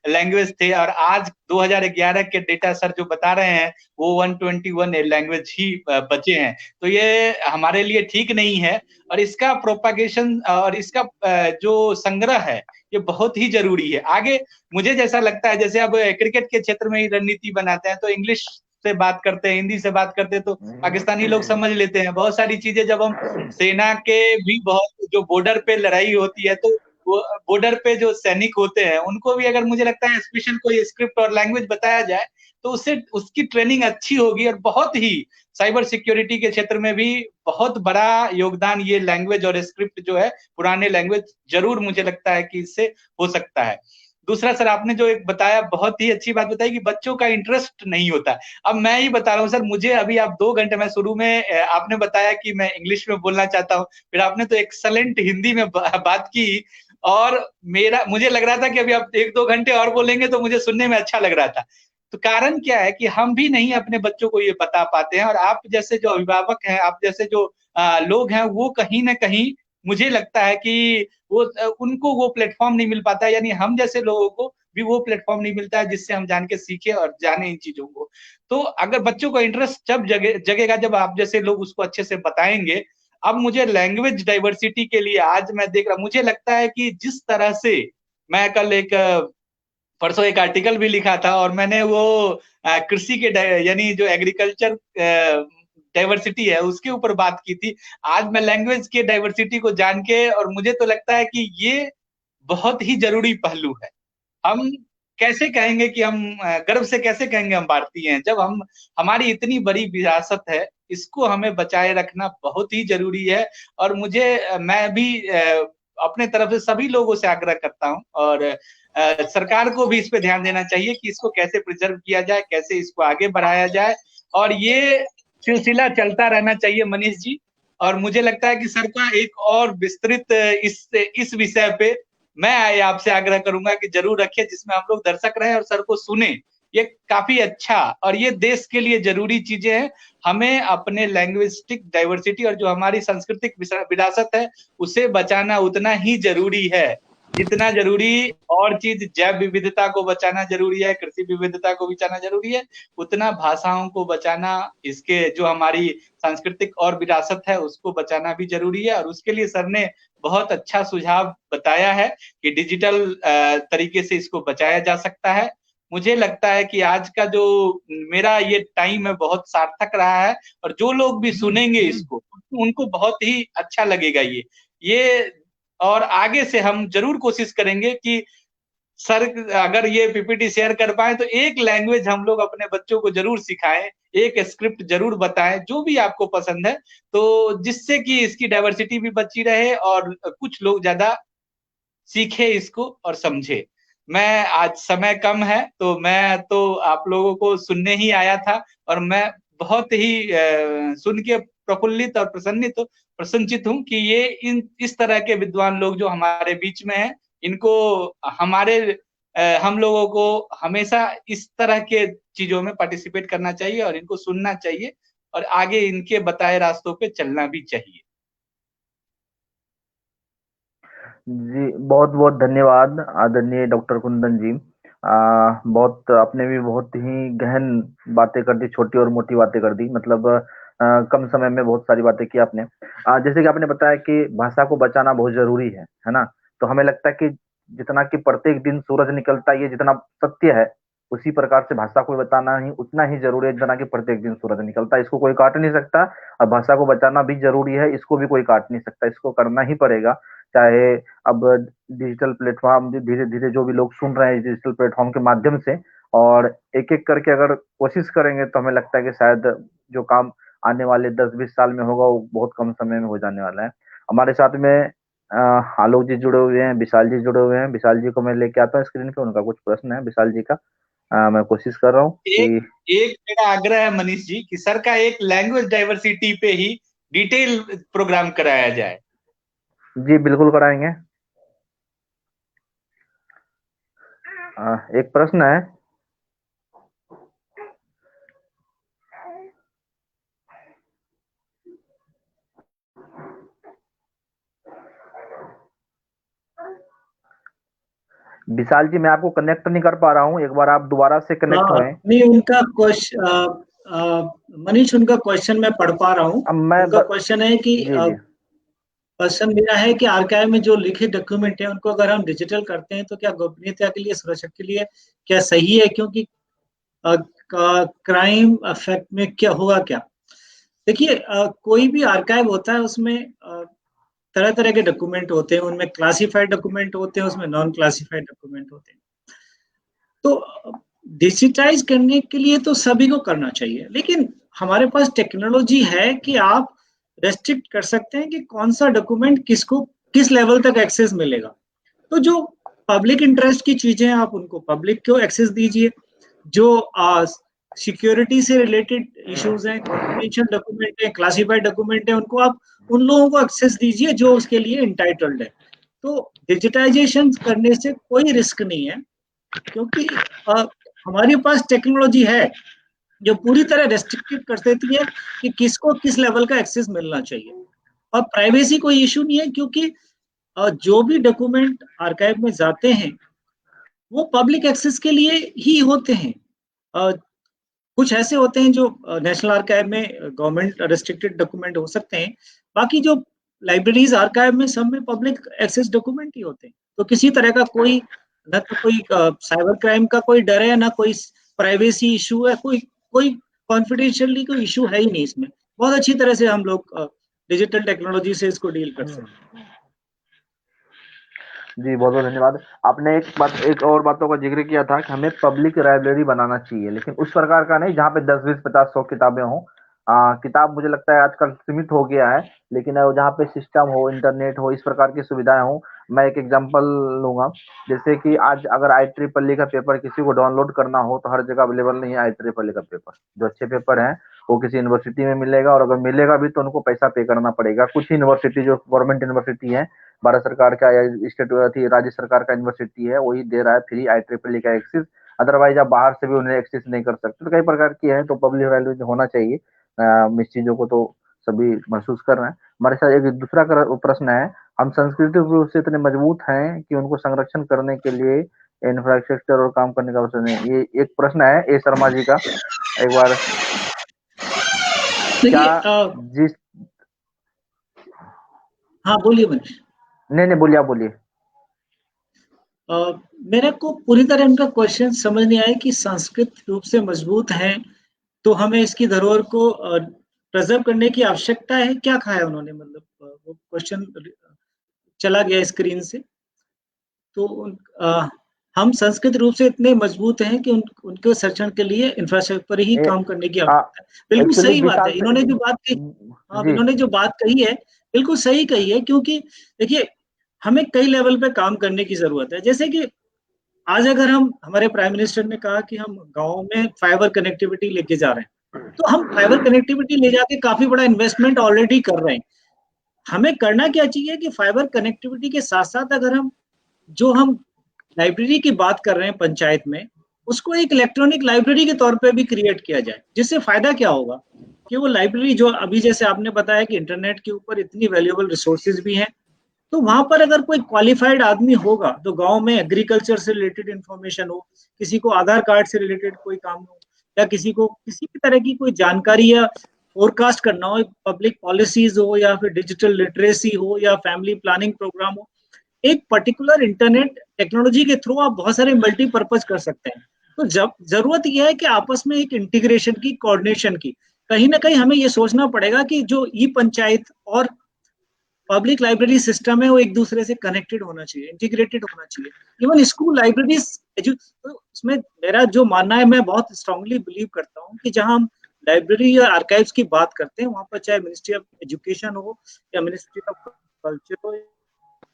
लैंग्वेज थे। और आज 2011 के डेटा सर जो बता रहे हैं वो 121 लैंग्वेज ही बचे हैं। तो ये हमारे लिए ठीक नहीं है और इसका प्रोपागेशन और इसका जो संग्रह है ये बहुत ही जरूरी है। आगे मुझे जैसा लगता है, जैसे अब क्रिकेट के क्षेत्र में ही रणनीति बनाते हैं तो इंग्लिश से बात करते हैं, हिंदी से बात करते हैं तो पाकिस्तानी लोग समझ लेते हैं। बहुत सारी चीजें जब हम सेना के भी बहुत जो बॉर्डर पे लड़ाई होती है तो बॉर्डर पे जो सैनिक होते हैं उनको भी अगर मुझे लगता है स्पेशल कोई स्क्रिप्ट और लैंग्वेज बताया जाए तो उससे उसकी ट्रेनिंग अच्छी होगी। और बहुत ही साइबर सिक्योरिटी के क्षेत्र में भी बहुत बड़ा योगदान ये लैंग्वेज और स्क्रिप्ट जो है, पुराने लैंग्वेज, जरूर मुझे लगता है कि इससे हो सकता है। दूसरा सर आपने जो एक बताया, बहुत ही अच्छी बात बताई कि बच्चों का इंटरेस्ट नहीं होता। अब मैं ही बता रहा हूँ सर, मुझे अभी आप 2 घंटे, मैं शुरू में आपने बताया कि मैं इंग्लिश में बोलना चाहता हूँ, फिर आपने तो एक्सलेंट हिंदी में बात की और मुझे लग रहा था कि अभी आप 1-2 घंटे और बोलेंगे तो मुझे सुनने में अच्छा लग रहा था। तो कारण क्या है कि हम भी नहीं अपने बच्चों को ये बता पाते हैं और आप जैसे जो अभिभावक हैं, आप जैसे जो लोग हैं, वो कहीं ना कहीं मुझे लगता है कि वो उनको वो प्लेटफॉर्म नहीं मिल पाता है, यानी हम जैसे लोगों को भी वो प्लेटफॉर्म नहीं मिलता है जिससे हम जान के सीखे और जाने इन चीजों को। तो अगर बच्चों को इंटरेस्ट जब जगेगा जब आप जैसे लोग उसको अच्छे से बताएंगे। अब मुझे लैंग्वेज डाइवर्सिटी के लिए आज मैं देख रहा, मुझे लगता है कि जिस तरह से मैं कल परसों एक आर्टिकल भी लिखा था और मैंने वो कृषि के यानी जो एग्रीकल्चर डाइवर्सिटी है उसके ऊपर बात की थी। आज मैं लैंग्वेज के डाइवर्सिटी को जान के, और मुझे तो लगता है कि ये बहुत ही जरूरी पहलू है। हम कैसे कहेंगे कि हम गर्व से कैसे कहेंगे हम भारतीय हैं जब हमारी इतनी बड़ी विरासत है, इसको हमें बचाए रखना बहुत ही जरूरी है। और मैं भी अपने तरफ से सभी लोगों से आग्रह करता हूं और सरकार को भी इस पे ध्यान देना चाहिए कि इसको कैसे प्रिजर्व किया जाए, कैसे इसको आगे बढ़ाया जाए, और ये सिलसिला चलता रहना चाहिए मनीष जी। और मुझे लगता है कि सर का एक और विस्तृत इस विषय पे मैं आपसे आग्रह करूंगा कि जरूर रखिए, जिसमें हम लोग दर्शक रहे और सर को सुने। ये काफी अच्छा और ये देश के लिए जरूरी चीजें हैं। हमें अपने लैंग्विस्टिक डाइवर्सिटी और जो हमारी सांस्कृतिक विरासत है उसे बचाना उतना ही जरूरी है जितना जरूरी और चीज जैव विविधता को बचाना जरूरी है, कृषि विविधता को बचाना जरूरी है, उतना भाषाओं को बचाना, इसके जो हमारी सांस्कृतिक और विरासत है उसको बचाना भी जरूरी है। और उसके लिए सर ने बहुत अच्छा सुझाव बताया है कि डिजिटल तरीके से इसको बचाया जा सकता है। मुझे लगता है कि आज का जो मेरा ये टाइम है बहुत सार्थक रहा है, और जो लोग भी सुनेंगे इसको उनको बहुत ही अच्छा लगेगा ये और आगे से हम जरूर कोशिश करेंगे कि सर अगर ये पीपीटी शेयर कर पाए तो एक लैंग्वेज हम लोग अपने बच्चों को जरूर सिखाएं, एक स्क्रिप्ट जरूर बताएं जो भी आपको पसंद है, तो जिससे कि इसकी डाइवर्सिटी भी बची रहे और कुछ लोग ज्यादा सीखे इसको और समझे। मैं आज समय कम है तो मैं तो आप लोगों को सुनने ही आया था, और मैं बहुत ही सुन के प्रफुल्लित और प्रसन्नचित हूँ कि ये इस तरह के विद्वान लोग जो हमारे बीच में हैं, इनको हमारे हम लोगों को हमेशा इस तरह के चीजों में पार्टिसिपेट करना चाहिए और इनको सुनना चाहिए और आगे इनके बताए रास्तों पे चलना भी चाहिए। जी बहुत बहुत धन्यवाद आदरणीय डॉक्टर कुंदन जी। बहुत आपने भी बहुत ही गहन बातें कर दी, छोटी और मोटी बातें कर दी, मतलब कम समय में बहुत सारी बातें की आपने। जैसे कि आपने बताया कि भाषा को बचाना बहुत जरूरी है ना। तो हमें लगता है कि जितना कि प्रत्येक दिन सूरज निकलता है, ये जितना सत्य है, उसी प्रकार से भाषा को बताना ही उतना ही जरूरी है जितना कि प्रत्येक दिन सूरज निकलता है। इसको कोई काट नहीं सकता, और भाषा को बचाना भी जरूरी है, इसको भी कोई काट नहीं सकता, इसको करना ही पड़ेगा। चाहे अब डिजिटल प्लेटफॉर्म धीरे धीरे जो भी लोग सुन रहे हैं डिजिटल प्लेटफॉर्म के माध्यम से, और एक एक करके अगर कोशिश करेंगे तो हमें लगता है कि शायद जो काम आने वाले 10-20 साल में होगा वो बहुत कम समय में हो जाने वाला है। हमारे साथ में आलोक जी जुड़े हुए हैं, विशाल जी जुड़े हुए हैं। विशाल जी को मैं लेके आता हूँ स्क्रीन पे, उनका कुछ प्रश्न है विशाल जी का। मैं कोशिश कर रहा हूँ कि एक मेरा आग्रह है मनीष जी कि सर का एक लैंग्वेज डाइवर्सिटी पे ही डिटेल प्रोग्राम कराया जाए। जी बिल्कुल कराएंगे। एक प्रश्न है, विशाल जी मैं आपको कनेक्ट नहीं कर पा रहा हूँ, एक बार आप दोबारा से कनेक्ट हुए। नहीं, उनका क्वेश्चन मनीष, उनका क्वेश्चन मैं पढ़ पा रहा हूँ। उनका क्वेश्चन है कि क्वेश्चन मेरा है कि आर्काइव में जो लिखित डॉक्यूमेंट है उनको अगर हम डिजिटल करते हैं तो क्या गोपनीयता के लिए, सुरक्षा के लिए क्या सही है, क्योंकि क्राइम इफेक्ट में क्या होगा क्या। देखिए, कोई भी आर्काइव होता है उसमें तरह तरह के डॉक्यूमेंट होते हैं, उनमें क्लासिफाइड डॉक्यूमेंट होते हैं, उसमें नॉन क्लासिफाइड डॉक्यूमेंट होते हैं। तो डिजिटाइज करने के लिए तो सभी को करना चाहिए, लेकिन हमारे पास टेक्नोलॉजी है कि आप रेस्ट्रिक्ट कर सकते हैं कि कौन सा डॉक्यूमेंट किसको किस लेवल तक एक्सेस मिलेगा। तो जो पब्लिक इंटरेस्ट की चीजें हैं आप उनको पब्लिक को एक्सेस दीजिए, जो सिक्योरिटी से रिलेटेड इश्यूज हैं, कॉन्फिडेंशियल डॉक्यूमेंट है, क्लासिफाइड डॉक्यूमेंट है, उनको आप उन लोगों को एक्सेस दीजिए जो उसके लिए इंटाइटल्ड है। तो डिजिटाइजेशन करने से कोई रिस्क नहीं है, क्योंकि हमारे पास टेक्नोलॉजी है जो पूरी तरह रेस्ट्रिक्टेड कर देती है कि किसको किस लेवल का एक्सेस मिलना चाहिए। और प्राइवेसी कोई इशू नहीं है, क्योंकि जो भी डॉक्यूमेंट आर्काइव में जाते हैं वो पब्लिक एक्सेस के लिए ही होते हैं। कुछ ऐसे होते हैं जो नेशनल आर्काइव में गवर्नमेंट रेस्ट्रिक्टेड डॉक्यूमेंट हो सकते हैं, बाकी जो लाइब्रेरीज आर्काइव में सब में पब्लिक एक्सेस डॉक्यूमेंट ही होते हैं। तो किसी तरह का कोई न तो कोई साइबर क्राइम का कोई डर है, ना कोई प्राइवेसी इशू है, कोई कॉन्फिडेंशियलिटी कोई इशू है ही नहीं इसमें। बहुत अच्छी तरह से हम लोग डिजिटल टेक्नोलॉजी से इसको डील कर सकते हैं। जी बहुत बहुत धन्यवाद। आपने एक और बातों का जिक्र किया था कि हमें पब्लिक लाइब्रेरी बनाना चाहिए, लेकिन उस प्रकार का नहीं जहाँ पे 10, 20, 50, 100 किताबें हों। किताब मुझे लगता है आजकल सीमित हो गया है, लेकिन जहाँ पे सिस्टम हो, इंटरनेट हो, इस प्रकार की सुविधाएं हो। मैं एक एग्जांपल लूंगा, जैसे कि आज अगर IEEE का पेपर किसी को डाउनलोड करना हो तो हर जगह अवेलेबल नहीं है। IEEE का पेपर, जो अच्छे पेपर है वो किसी यूनिवर्सिटी में मिलेगा, और अगर मिलेगा भी तो उनको पैसा पे करना पड़ेगा। कुछ यूनिवर्सिटी जो गवर्नमेंट यूनिवर्सिटी है, भारत सरकार का या स्टेट राज्य सरकार का यूनिवर्सिटी है, वही दे रहा है फ्री IEEE का एक्सेस। अदरवाइज आप बाहर से भी उन्हें एक्सेस नहीं कर सकते। तो कई प्रकार की है, तो पब्लिक लाइब्रेरी होना चाहिए। इस चीजों को तो सभी महसूस कर रहे हैं। हमारे साथ एक दूसरा प्रश्न है, हम सांस्कृतिक रूप से इतने मजबूत हैं कि उनको संरक्षण करने के लिए इंफ्रास्ट्रक्चर और काम करने का अवसर नहीं। ये एक प्रश्न है ए शर्मा जी का, एक बार क्या जिस हाँ बोलिए मनीष। नहीं बोलिए, आप बोलिए। मेरे को पूरी तरह उनका क्वेश्चन समझ नहीं आया कि सांस्कृतिक रूप से मजबूत हैं तो हमें इसकी धरोहर को प्रिजर्व करने की आवश्यकता है, क्या कहा है उन्होंने? मतलब वो क्वेश्चन चला गया स्क्रीन से। तो हम संस्कृत रूप से इतने मजबूत हैं कि उनके संरक्षण के लिए इंफ्रास्ट्रक्चर पर ही काम करने की आवश्यकता है। बिल्कुल एक्चुअली सही बात है। विशाल इन्होंने जो बात कही, हाँ इन्होंने जो बात कही है बिल्कुल सही कही है, क्योंकि देखिए हमें कई लेवल पे काम करने की जरूरत है। जैसे कि आज अगर हमारे प्राइम मिनिस्टर ने कहा कि हम गाँव में फाइबर कनेक्टिविटी लेके जा रहे हैं, तो हम फाइबर कनेक्टिविटी ले जाके काफी बड़ा इन्वेस्टमेंट ऑलरेडी कर रहे हैं। हमें करना क्या चाहिए कि फाइबर कनेक्टिविटी के साथ साथ अगर हम लाइब्रेरी की बात कर रहे हैं पंचायत में, उसको एक इलेक्ट्रॉनिक लाइब्रेरी के तौर पे भी क्रिएट किया जाए। जिससे फायदा क्या होगा कि वो लाइब्रेरी जो अभी जैसे आपने बताया कि इंटरनेट के ऊपर इतनी वैल्यूएबल रिसोर्सेज भी हैं, तो वहां पर अगर कोई क्वालिफाइड आदमी होगा तो गांव में एग्रीकल्चर से रिलेटेड इंफॉर्मेशन हो, किसी को आधार कार्ड से रिलेटेड कोई काम हो, या किसी को किसी भी तरह की कोई जानकारी या फोरकास्ट करना हो, पब्लिक पॉलिसीज हो, या फिर डिजिटल लिटरेसी हो, या फैमिली प्लानिंग प्रोग्राम हो, एक पर्टिकुलर इंटरनेट टेक्नोलॉजी के थ्रू आप बहुत सारे मल्टीपर्पज कर सकते हैं। तो जब जरूरत यह है कि आपस में एक इंटीग्रेशन की, कोऑर्डिनेशन की, कहीं ना कहीं हमें यह सोचना पड़ेगा कि जो ई पंचायत और पब्लिक लाइब्रेरी सिस्टम है वो एक दूसरे से कनेक्टेड होना चाहिए, इंटीग्रेटेड होना चाहिए। इवन स्कूल लाइब्रेरीज, तो उसमें मेरा जो मानना है, मैं बहुत स्ट्रांगली बिलीव करता हूँ कि जहां हम लाइब्रेरी या आर्काइव्स की बात करते हैं, वहां पर चाहे मिनिस्ट्री ऑफ एजुकेशन हो, या मिनिस्ट्री ऑफ कल्चर हो,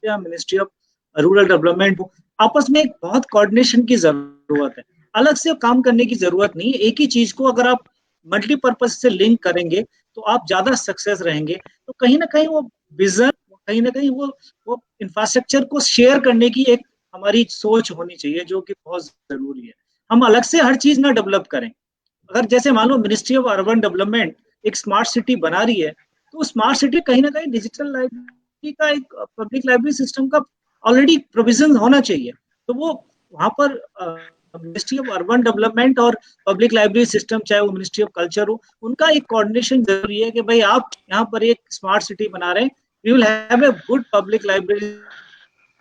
या मिनिस्ट्री ऑफ रूरल डेवलपमेंट हो, आपस में एक बहुत कोऑर्डिनेशन की जरूरत है। अलग से काम करने की जरूरत नहीं है। एक ही चीज को अगर आप मल्टीपर्पज से लिंक करेंगे तो आप ज्यादा सक्सेस रहेंगे। तो कहीं ना कहीं वो विजन, कहीं ना कहीं वो इंफ्रास्ट्रक्चर को शेयर करने की एक हमारी सोच होनी चाहिए, जो कि बहुत जरूरी है। हम अलग से हर चीज ना डेवलप करें। अगर जैसे मान लो मिनिस्ट्री ऑफ अर्बन डेवलपमेंट एक स्मार्ट सिटी बना रही है, तो स्मार्ट सिटी कहीं ना कहीं डिजिटल लाइब्रेरी का, एक पब्लिक लाइब्रेरी सिस्टम का ऑलरेडी प्रोविजन होना चाहिए। तो वो वहां पर मिनिस्ट्री ऑफ अर्बन डेवलपमेंट और पब्लिक लाइब्रेरी सिस्टम, चाहे वो मिनिस्ट्री ऑफ कल्चर हो, उनका एक कोऑर्डिनेशन जरूरी है कि भाई आप यहाँ पर एक स्मार्ट सिटी बना रहे हैं, we will have a good public library.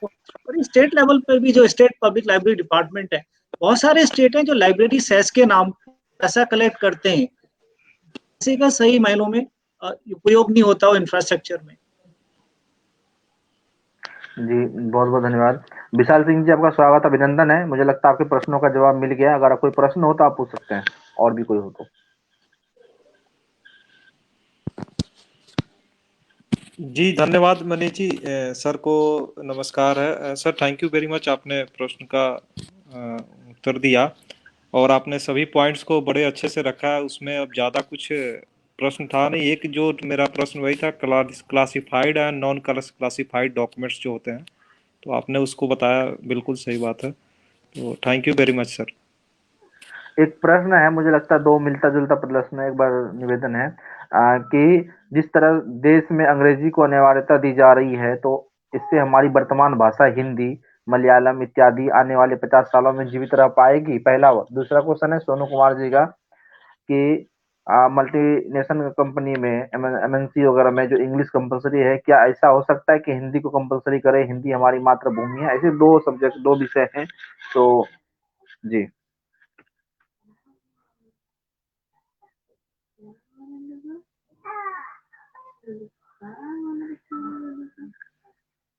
और स्टेट लेवल पर भी जो स्टेट पब्लिक लाइब्रेरी डिपार्टमेंट है, बहुत सारे स्टेट हैं जो लाइब्रेरी सेस के नाम पैसा कलेक्ट करते हैं, किसी का सही मायनों में उपयोग नहीं होता हो इंफ्रास्ट्रक्चर में। जी बहुत बहुत धन्यवाद। विशाल सिंह जी, आपका स्वागत, अभिनंदन है। मुझे लगता है आपके प्रश्नों का जवाब मिल गया। अगर कोई प्रश्न हो तो आप पूछ सकते हैं, और भी कोई हो तो। जी धन्यवाद मनीष जी। सर को नमस्कार है। Sir thank you very much, आपने प्रश्न का उत्तर दिया और आपने सभी पॉइंट्स को बड़े अच्छे से रखा है। उसमें अब ज़्यादा कुछ प्रश्न था नहीं। एक जो मेरा प्रश्न वही था, classified and non classified documents जो होते हैं, तो आपने उसको बताया, बिल्कुल सही बात है। तो thank you very much sir. एक प्रश्न है, मुझे लगता है दो मिलता जुलता प्रश्न है। एक बार निवेदन है कि जिस तरह देश में अंग्रेजी को अनिवार्यता दी जा रही है, तो इससे हमारी वर्तमान भाषा हिंदी, मलयालम इत्यादि आने वाले 50 सालों में जीवित रह पाएगी? पहला। दूसरा क्वेश्चन है सोनू कुमार जी का कि मल्टीनेशनल कंपनी में, एमएनसी वगैरह में जो इंग्लिश कंपलसरी है, क्या ऐसा हो सकता है कि हिंदी को कंपलसरी करे? हिंदी हमारी मातृभूमि है। ऐसे दो सब्जेक्ट, दो विषय हैं। तो जी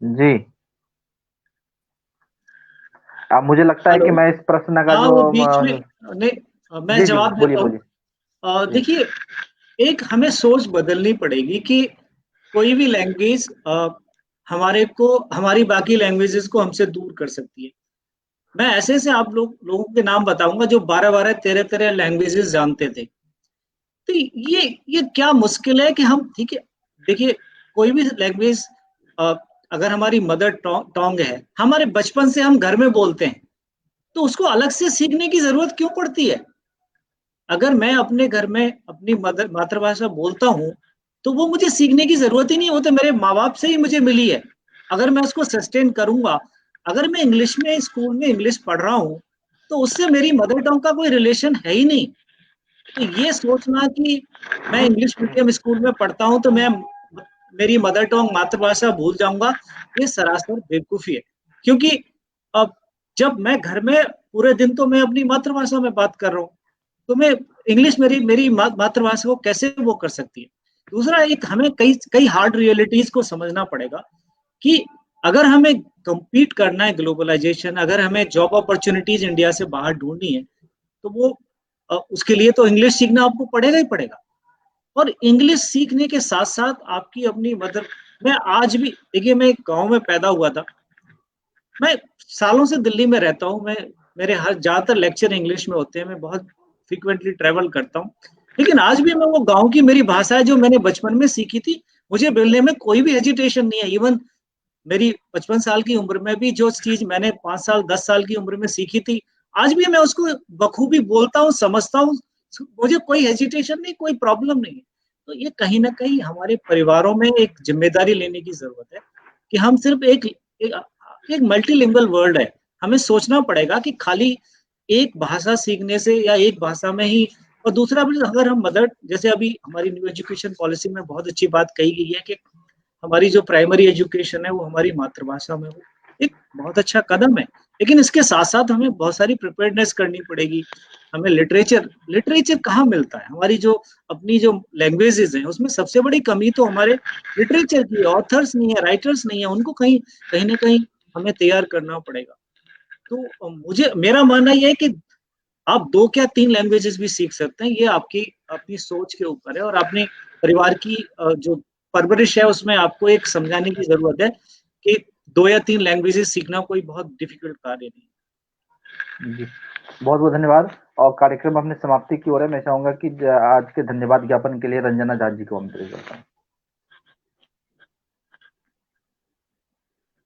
जी अब मुझे लगता है कि मैं इस प्रश्न का जो वो बीच में नहीं, मैं जवाब देता हूँ। देखिए, एक हमें सोच बदलनी पड़ेगी कि कोई भी लैंग्वेज हमारी बाकी लैंग्वेजेस को हमसे दूर कर सकती है। मैं ऐसे से आप लोगों के नाम बताऊंगा जो 12-12, 13-13 लैंग्वेजेस जानते थे। तो ये क्या मुश्किल है कि हम, ठीक है, देखिए कोई भी लैंग्वेज अगर हमारी मदर टोंग है, हमारे बचपन से हम घर में बोलते हैं, तो उसको अलग से सीखने की जरूरत क्यों पड़ती है? अगर मैं अपने घर में अपनी मातृभाषा बोलता हूँ, तो वो मुझे सीखने की जरूरत ही नहीं, वो तो मेरे माँ बाप से ही मुझे मिली है। अगर मैं उसको सस्टेन करूंगा, अगर मैं इंग्लिश में स्कूल में इंग्लिश पढ़ रहा हूँ तो उससे मेरी मदर टंग का कोई रिलेशन है ही नहीं। तो ये सोचना कि मैं इंग्लिश मीडियम स्कूल में पढ़ता हूँ तो मैं मेरी मदर टंग मातृभाषा भूल जाऊंगा, ये सरासर बेवकूफी है। क्योंकि अब जब मैं घर में पूरे दिन तो मैं अपनी मातृभाषा में बात कर रहा हूँ, तो मैं इंग्लिश मेरी मेरी मातृभाषा को कैसे वो कर सकती है। दूसरा, एक हमें कई कई हार्ड रियलिटीज को समझना पड़ेगा कि अगर हमें compete करना है ग्लोबलाइजेशन, अगर हमें जॉब अपॉर्चुनिटीज इंडिया से बाहर ढूंढनी है, तो वो उसके लिए तो इंग्लिश सीखना आपको पड़ेगा ही पड़ेगा। और इंग्लिश सीखने के साथ साथ आपकी अपनी मदर, मैं आज भी देखिए, मैं एक गांव में पैदा हुआ था, मैं सालों से दिल्ली में रहता हूँ, मैं मेरे हर ज्यादातर लेक्चर इंग्लिश में होते हैं, मैं बहुत फ्रिक्वेंटली ट्रेवल करता हूँ, लेकिन आज भी मैं वो गांव की मेरी भाषा है जो मैंने बचपन में सीखी थी, मुझे बोलने में कोई भी हेजिटेशन नहीं है। इवन मेरी 55 साल की उम्र में भी जो चीज मैंने 5 साल 10 साल की उम्र में सीखी थी, आज भी मैं उसको बखूबी बोलता हूँ, समझता हूँ, मुझे कोई हेजिटेशन नहीं, कोई प्रॉब्लम नहीं। तो ये कहीं ना कहीं हमारे परिवारों में एक जिम्मेदारी लेने की जरूरत है कि हम सिर्फ एक मल्टीलिंगुअल वर्ल्ड है, हमें सोचना पड़ेगा कि खाली एक भाषा सीखने से या एक भाषा में ही। और दूसरा भी, अगर हम मदर, जैसे अभी हमारी न्यू एजुकेशन पॉलिसी में बहुत अच्छी बात कही गई है कि हमारी जो प्राइमरी एजुकेशन है वो हमारी मातृभाषा में हो, एक बहुत अच्छा कदम है। लेकिन इसके साथ साथ हमें बहुत सारी प्रिपेयर्डनेस करनी पड़ेगी। हमें लिटरेचर कहाँ मिलता है, हमारी जो अपनी जो लैंग्वेजेस हैं उसमें सबसे बड़ी कमी तो हमारे लिटरेचर की, ऑथर्स नहीं है, राइटर्स नहीं है, उनको कहीं कहीं ना कहीं हमें तैयार करना पड़ेगा। तो मुझे, मेरा मानना यह है कि आप 2 क्या 3 लैंग्वेजेस भी सीख सकते हैं, ये आपकी अपनी सोच के ऊपर है, और अपने परिवार की जो परवरिश है उसमें आपको एक समझाने की जरूरत है कि 2 या 3 लैंग्वेजेस सीखना कोई बहुत डिफिकल्ट कार्य नहीं। जी, बहुत बहुत धन्यवाद। और कार्यक्रम अपने समाप्ति की ओर है। मैं चाहूंगा कि आज के धन्यवाद ज्ञापन के लिए रंजना झा जी को आमंत्रित करता हूँ।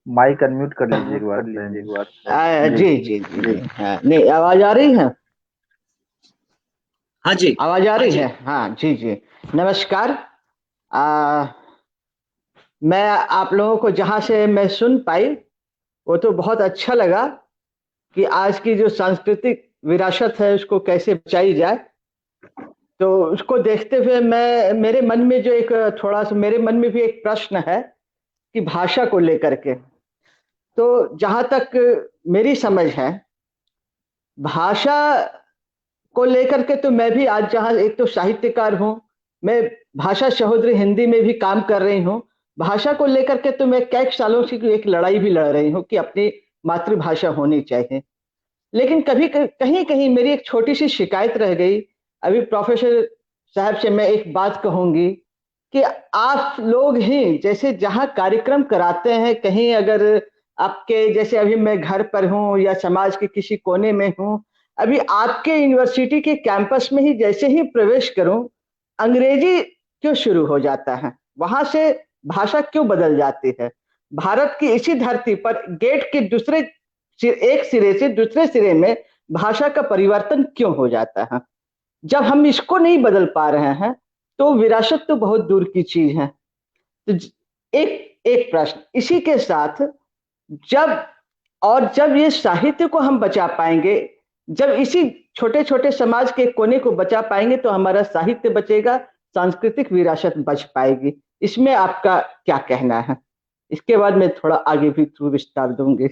माइक अनम्यूट कर लीजिए एक बार। जी जी जी हाँ, नहीं आवाज आ रही है? हाँ जी, आवाज आ रही है? हाँ जी जी, नमस्कार। मैं आप लोगों को जहां से मैं सुन पाई वो तो बहुत अच्छा लगा कि आज की जो सांस्कृतिक विरासत है उसको कैसे बचाई जाए। तो उसको देखते हुए मैं, मेरे मन में जो एक थोड़ा सा, मेरे मन में भी एक प्रश्न है कि भाषा को लेकर के। तो जहां तक मेरी समझ है, भाषा को लेकर के तो मैं भी आज, जहां एक तो साहित्यकार हूं, मैं भाषा सहोदरी हिंदी में भी काम कर रही हूं, भाषा को लेकर के तो मैं कई सालों से एक लड़ाई भी लड़ रही हूं कि अपनी मातृभाषा होनी चाहिए। लेकिन कभी कहीं कहीं मेरी एक छोटी सी शिकायत रह गई। अभी प्रोफेसर साहब से मैं एक बात कहूंगी कि आप लोग ही जैसे जहां कार्यक्रम कराते हैं, कहीं अगर आपके जैसे, अभी मैं घर पर हूं या समाज के किसी कोने में हूं, अभी आपके यूनिवर्सिटी के कैंपस में ही जैसे ही प्रवेश करूं, अंग्रेजी क्यों शुरू हो जाता है? वहां से भाषा क्यों बदल जाती है? भारत की इसी धरती पर गेट के दूसरे एक सिरे से दूसरे सिरे में भाषा का परिवर्तन क्यों हो जाता है? जब हम इसको नहीं बदल पा रहे हैं तो विरासत तो बहुत दूर की चीज है। तो एक एक प्रश्न इसी के साथ, जब ये साहित्य को हम बचा पाएंगे, जब इसी छोटे छोटे समाज के कोने को बचा पाएंगे तो हमारा साहित्य बचेगा, सांस्कृतिक विरासत बच पाएगी। इसमें आपका क्या कहना है? इसके बाद मैं थोड़ा आगे भी विस्तार दूंगी।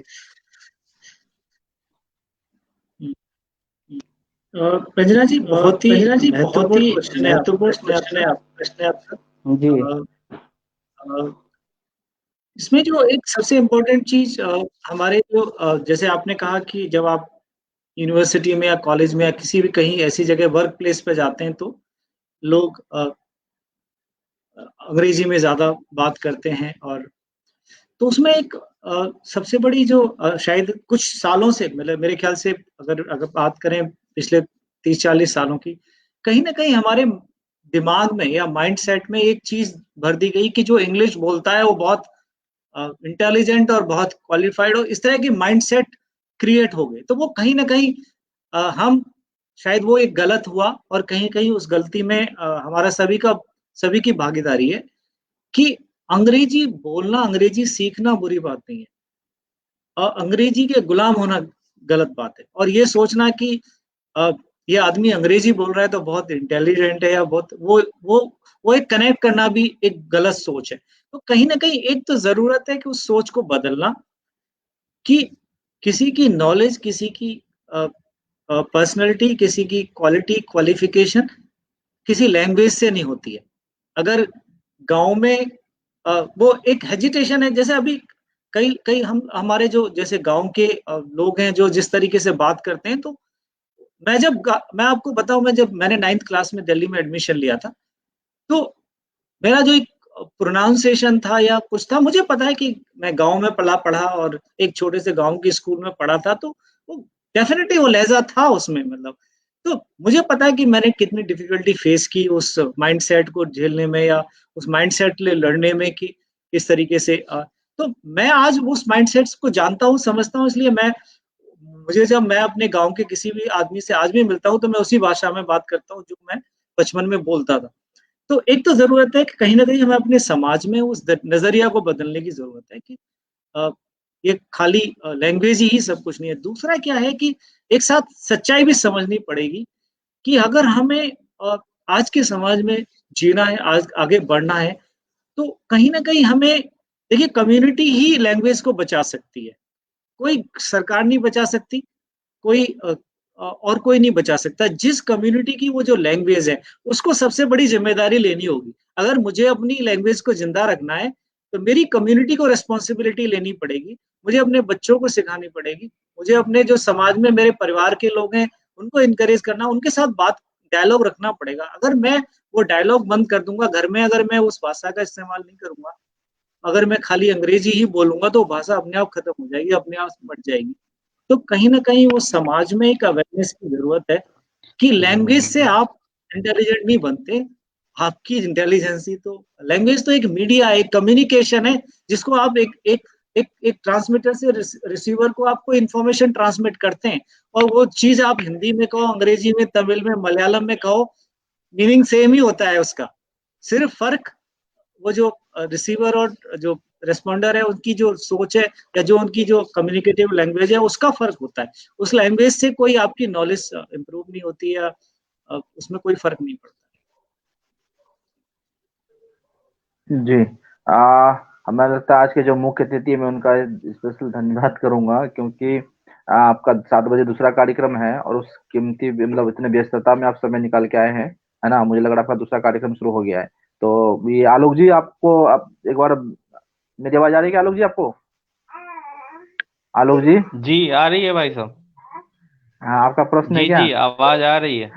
रंजना जी, बहुत ही महत्वपूर्ण क्वेश्चन है आपका। जी, इसमें जो एक सबसे इम्पोर्टेंट चीज हमारे जो जैसे आपने कहा कि जब आप यूनिवर्सिटी में या कॉलेज में या किसी भी कहीं ऐसी जगह वर्क प्लेस पे जाते हैं तो लोग अंग्रेजी में ज्यादा बात करते हैं, और तो उसमें एक सबसे बड़ी जो शायद कुछ सालों से, मतलब मेरे ख्याल से अगर बात करें पिछले 30-40 सालों की, कहीं ना कहीं हमारे दिमाग में या माइंड सेट में एक चीज भर दी गई कि जो इंग्लिश बोलता है वो बहुत इंटेलिजेंट और बहुत क्वालिफाइड हो, इस तरह की माइंड सेट क्रिएट हो गए। तो वो कहीं ना कहीं हम शायद वो एक गलत हुआ, और कहीं कहीं उस गलती में हमारा सभी की भागीदारी है कि अंग्रेजी बोलना, अंग्रेजी सीखना बुरी बात नहीं है, और अंग्रेजी के गुलाम होना गलत बात है। और ये सोचना कि ये आदमी अंग्रेजी बोल रहा है तो बहुत इंटेलिजेंट है या बहुत वो एक कनेक्ट करना भी एक गलत सोच है। तो कहीं ना कहीं एक तो जरूरत है कि उस सोच को बदलना, कि किसी की नॉलेज, किसी की पर्सनैलिटी, किसी की क्वालिटी, क्वालिफिकेशन किसी लैंग्वेज से नहीं होती है। अगर गांव में वो एक हेजिटेशन है, जैसे अभी कई कई हमारे जो जैसे गांव के लोग हैं जो जिस तरीके से बात करते हैं, तो मैं आपको बताऊं, मैंने 9th क्लास में दिल्ली में एडमिशन लिया था, तो मेरा जो एक प्रोनाउंसिएशन था या कुछ था, मुझे पता है कि मैं गांव में पढ़ा और एक छोटे से गांव के स्कूल में पढ़ा था, तो वो डेफिनेटली वो लहजा था उसमें, मतलब तो मुझे पता है कि मैंने कितनी डिफिकल्टी फेस की उस माइंडसेट को झेलने में या उस माइंडसेट ले लड़ने में, कि किस तरीके से तो मैं आज उस माइंडसेट्स को जानता हूँ, समझता हूँ, इसलिए मुझे जब मैं अपने गांव के किसी भी आदमी से आज भी मिलता हूँ तो मैं उसी भाषा में बात करता हूँ जो मैं बचपन में बोलता था। तो एक तो जरूरत है कि कहीं ना कहीं हमें अपने समाज में उस नजरिया को बदलने की जरूरत है कि ये खाली लैंग्वेज ही सब कुछ नहीं है। दूसरा क्या है कि एक साथ सच्चाई भी समझनी पड़ेगी कि अगर हमें आज के समाज में जीना है, आज आगे बढ़ना है, तो कहीं ना कहीं हमें, देखिए, कम्युनिटी ही लैंग्वेज को बचा सकती है। कोई सरकार नहीं बचा सकती, कोई और कोई नहीं बचा सकता। जिस कम्युनिटी की वो जो लैंग्वेज है, उसको सबसे बड़ी जिम्मेदारी लेनी होगी। अगर मुझे अपनी लैंग्वेज को जिंदा रखना है तो मेरी कम्युनिटी को रिस्पॉन्सिबिलिटी लेनी पड़ेगी, मुझे अपने बच्चों को सिखानी पड़ेगी, मुझे अपने जो समाज में मेरे परिवार के लोग हैं उनको इनकरेज करना, उनके साथ बात, डायलॉग रखना पड़ेगा। अगर मैं वो डायलॉग बंद कर दूंगा घर में, अगर मैं उस भाषा का इस्तेमाल नहीं करूंगा, अगर मैं खाली अंग्रेजी ही बोलूंगा, तो भाषा अपने आप खत्म हो जाएगी, अपने आप मर जाएगी। तो कहीं ना कहीं वो समाज में एक अवेयरनेस की जरूरत है कि लैंग्वेज से आप इंटेलिजेंट नहीं बनते, आपकी इंटेलिजेंसी तो, लैंग्वेज तो एक मीडिया है, एक कम्युनिकेशन है, जिसको आप एक ट्रांसमीटर से रिसीवर को आपको इंफॉर्मेशन ट्रांसमिट करते हैं, और वो चीज आप हिंदी में कहो, अंग्रेजी में, तमिल में, मलयालम में कहो, मीनिंग सेम ही होता है उसका। सिर्फ फर्क वो जो रिसीवर और जो रेस्पॉन्डर है उनकी जो सोच है या जो उनकी जो कम्युनिकेटिव लैंग्वेज है उसका फर्क होता है। उस लैंग्वेज से कोई आपकी नॉलेज इंप्रूव नहीं होती या उसमें कोई फर्क नहीं पड़ता। जी, हमें लगता है आज के जो मुख्य अतिथि, मैं उनका स्पेशल धन्यवाद करूंगा, क्योंकि आपका 7 बजे दूसरा कार्यक्रम है और उस कीमती, मतलब इतने व्यस्तता में आप समय निकाल के आए हैं, है ना। मुझे लग रहा है आपका दूसरा कार्यक्रम शुरू हो गया है। तो ये आलोक जी, आपको आप एक बार, मेरी आवाज आ रही है आलोक जी आपको? आलोक जी, जी आ रही है भाई साहब। हाँ, आपका प्रश्न है जी क्या? जी आवाज आ रही है।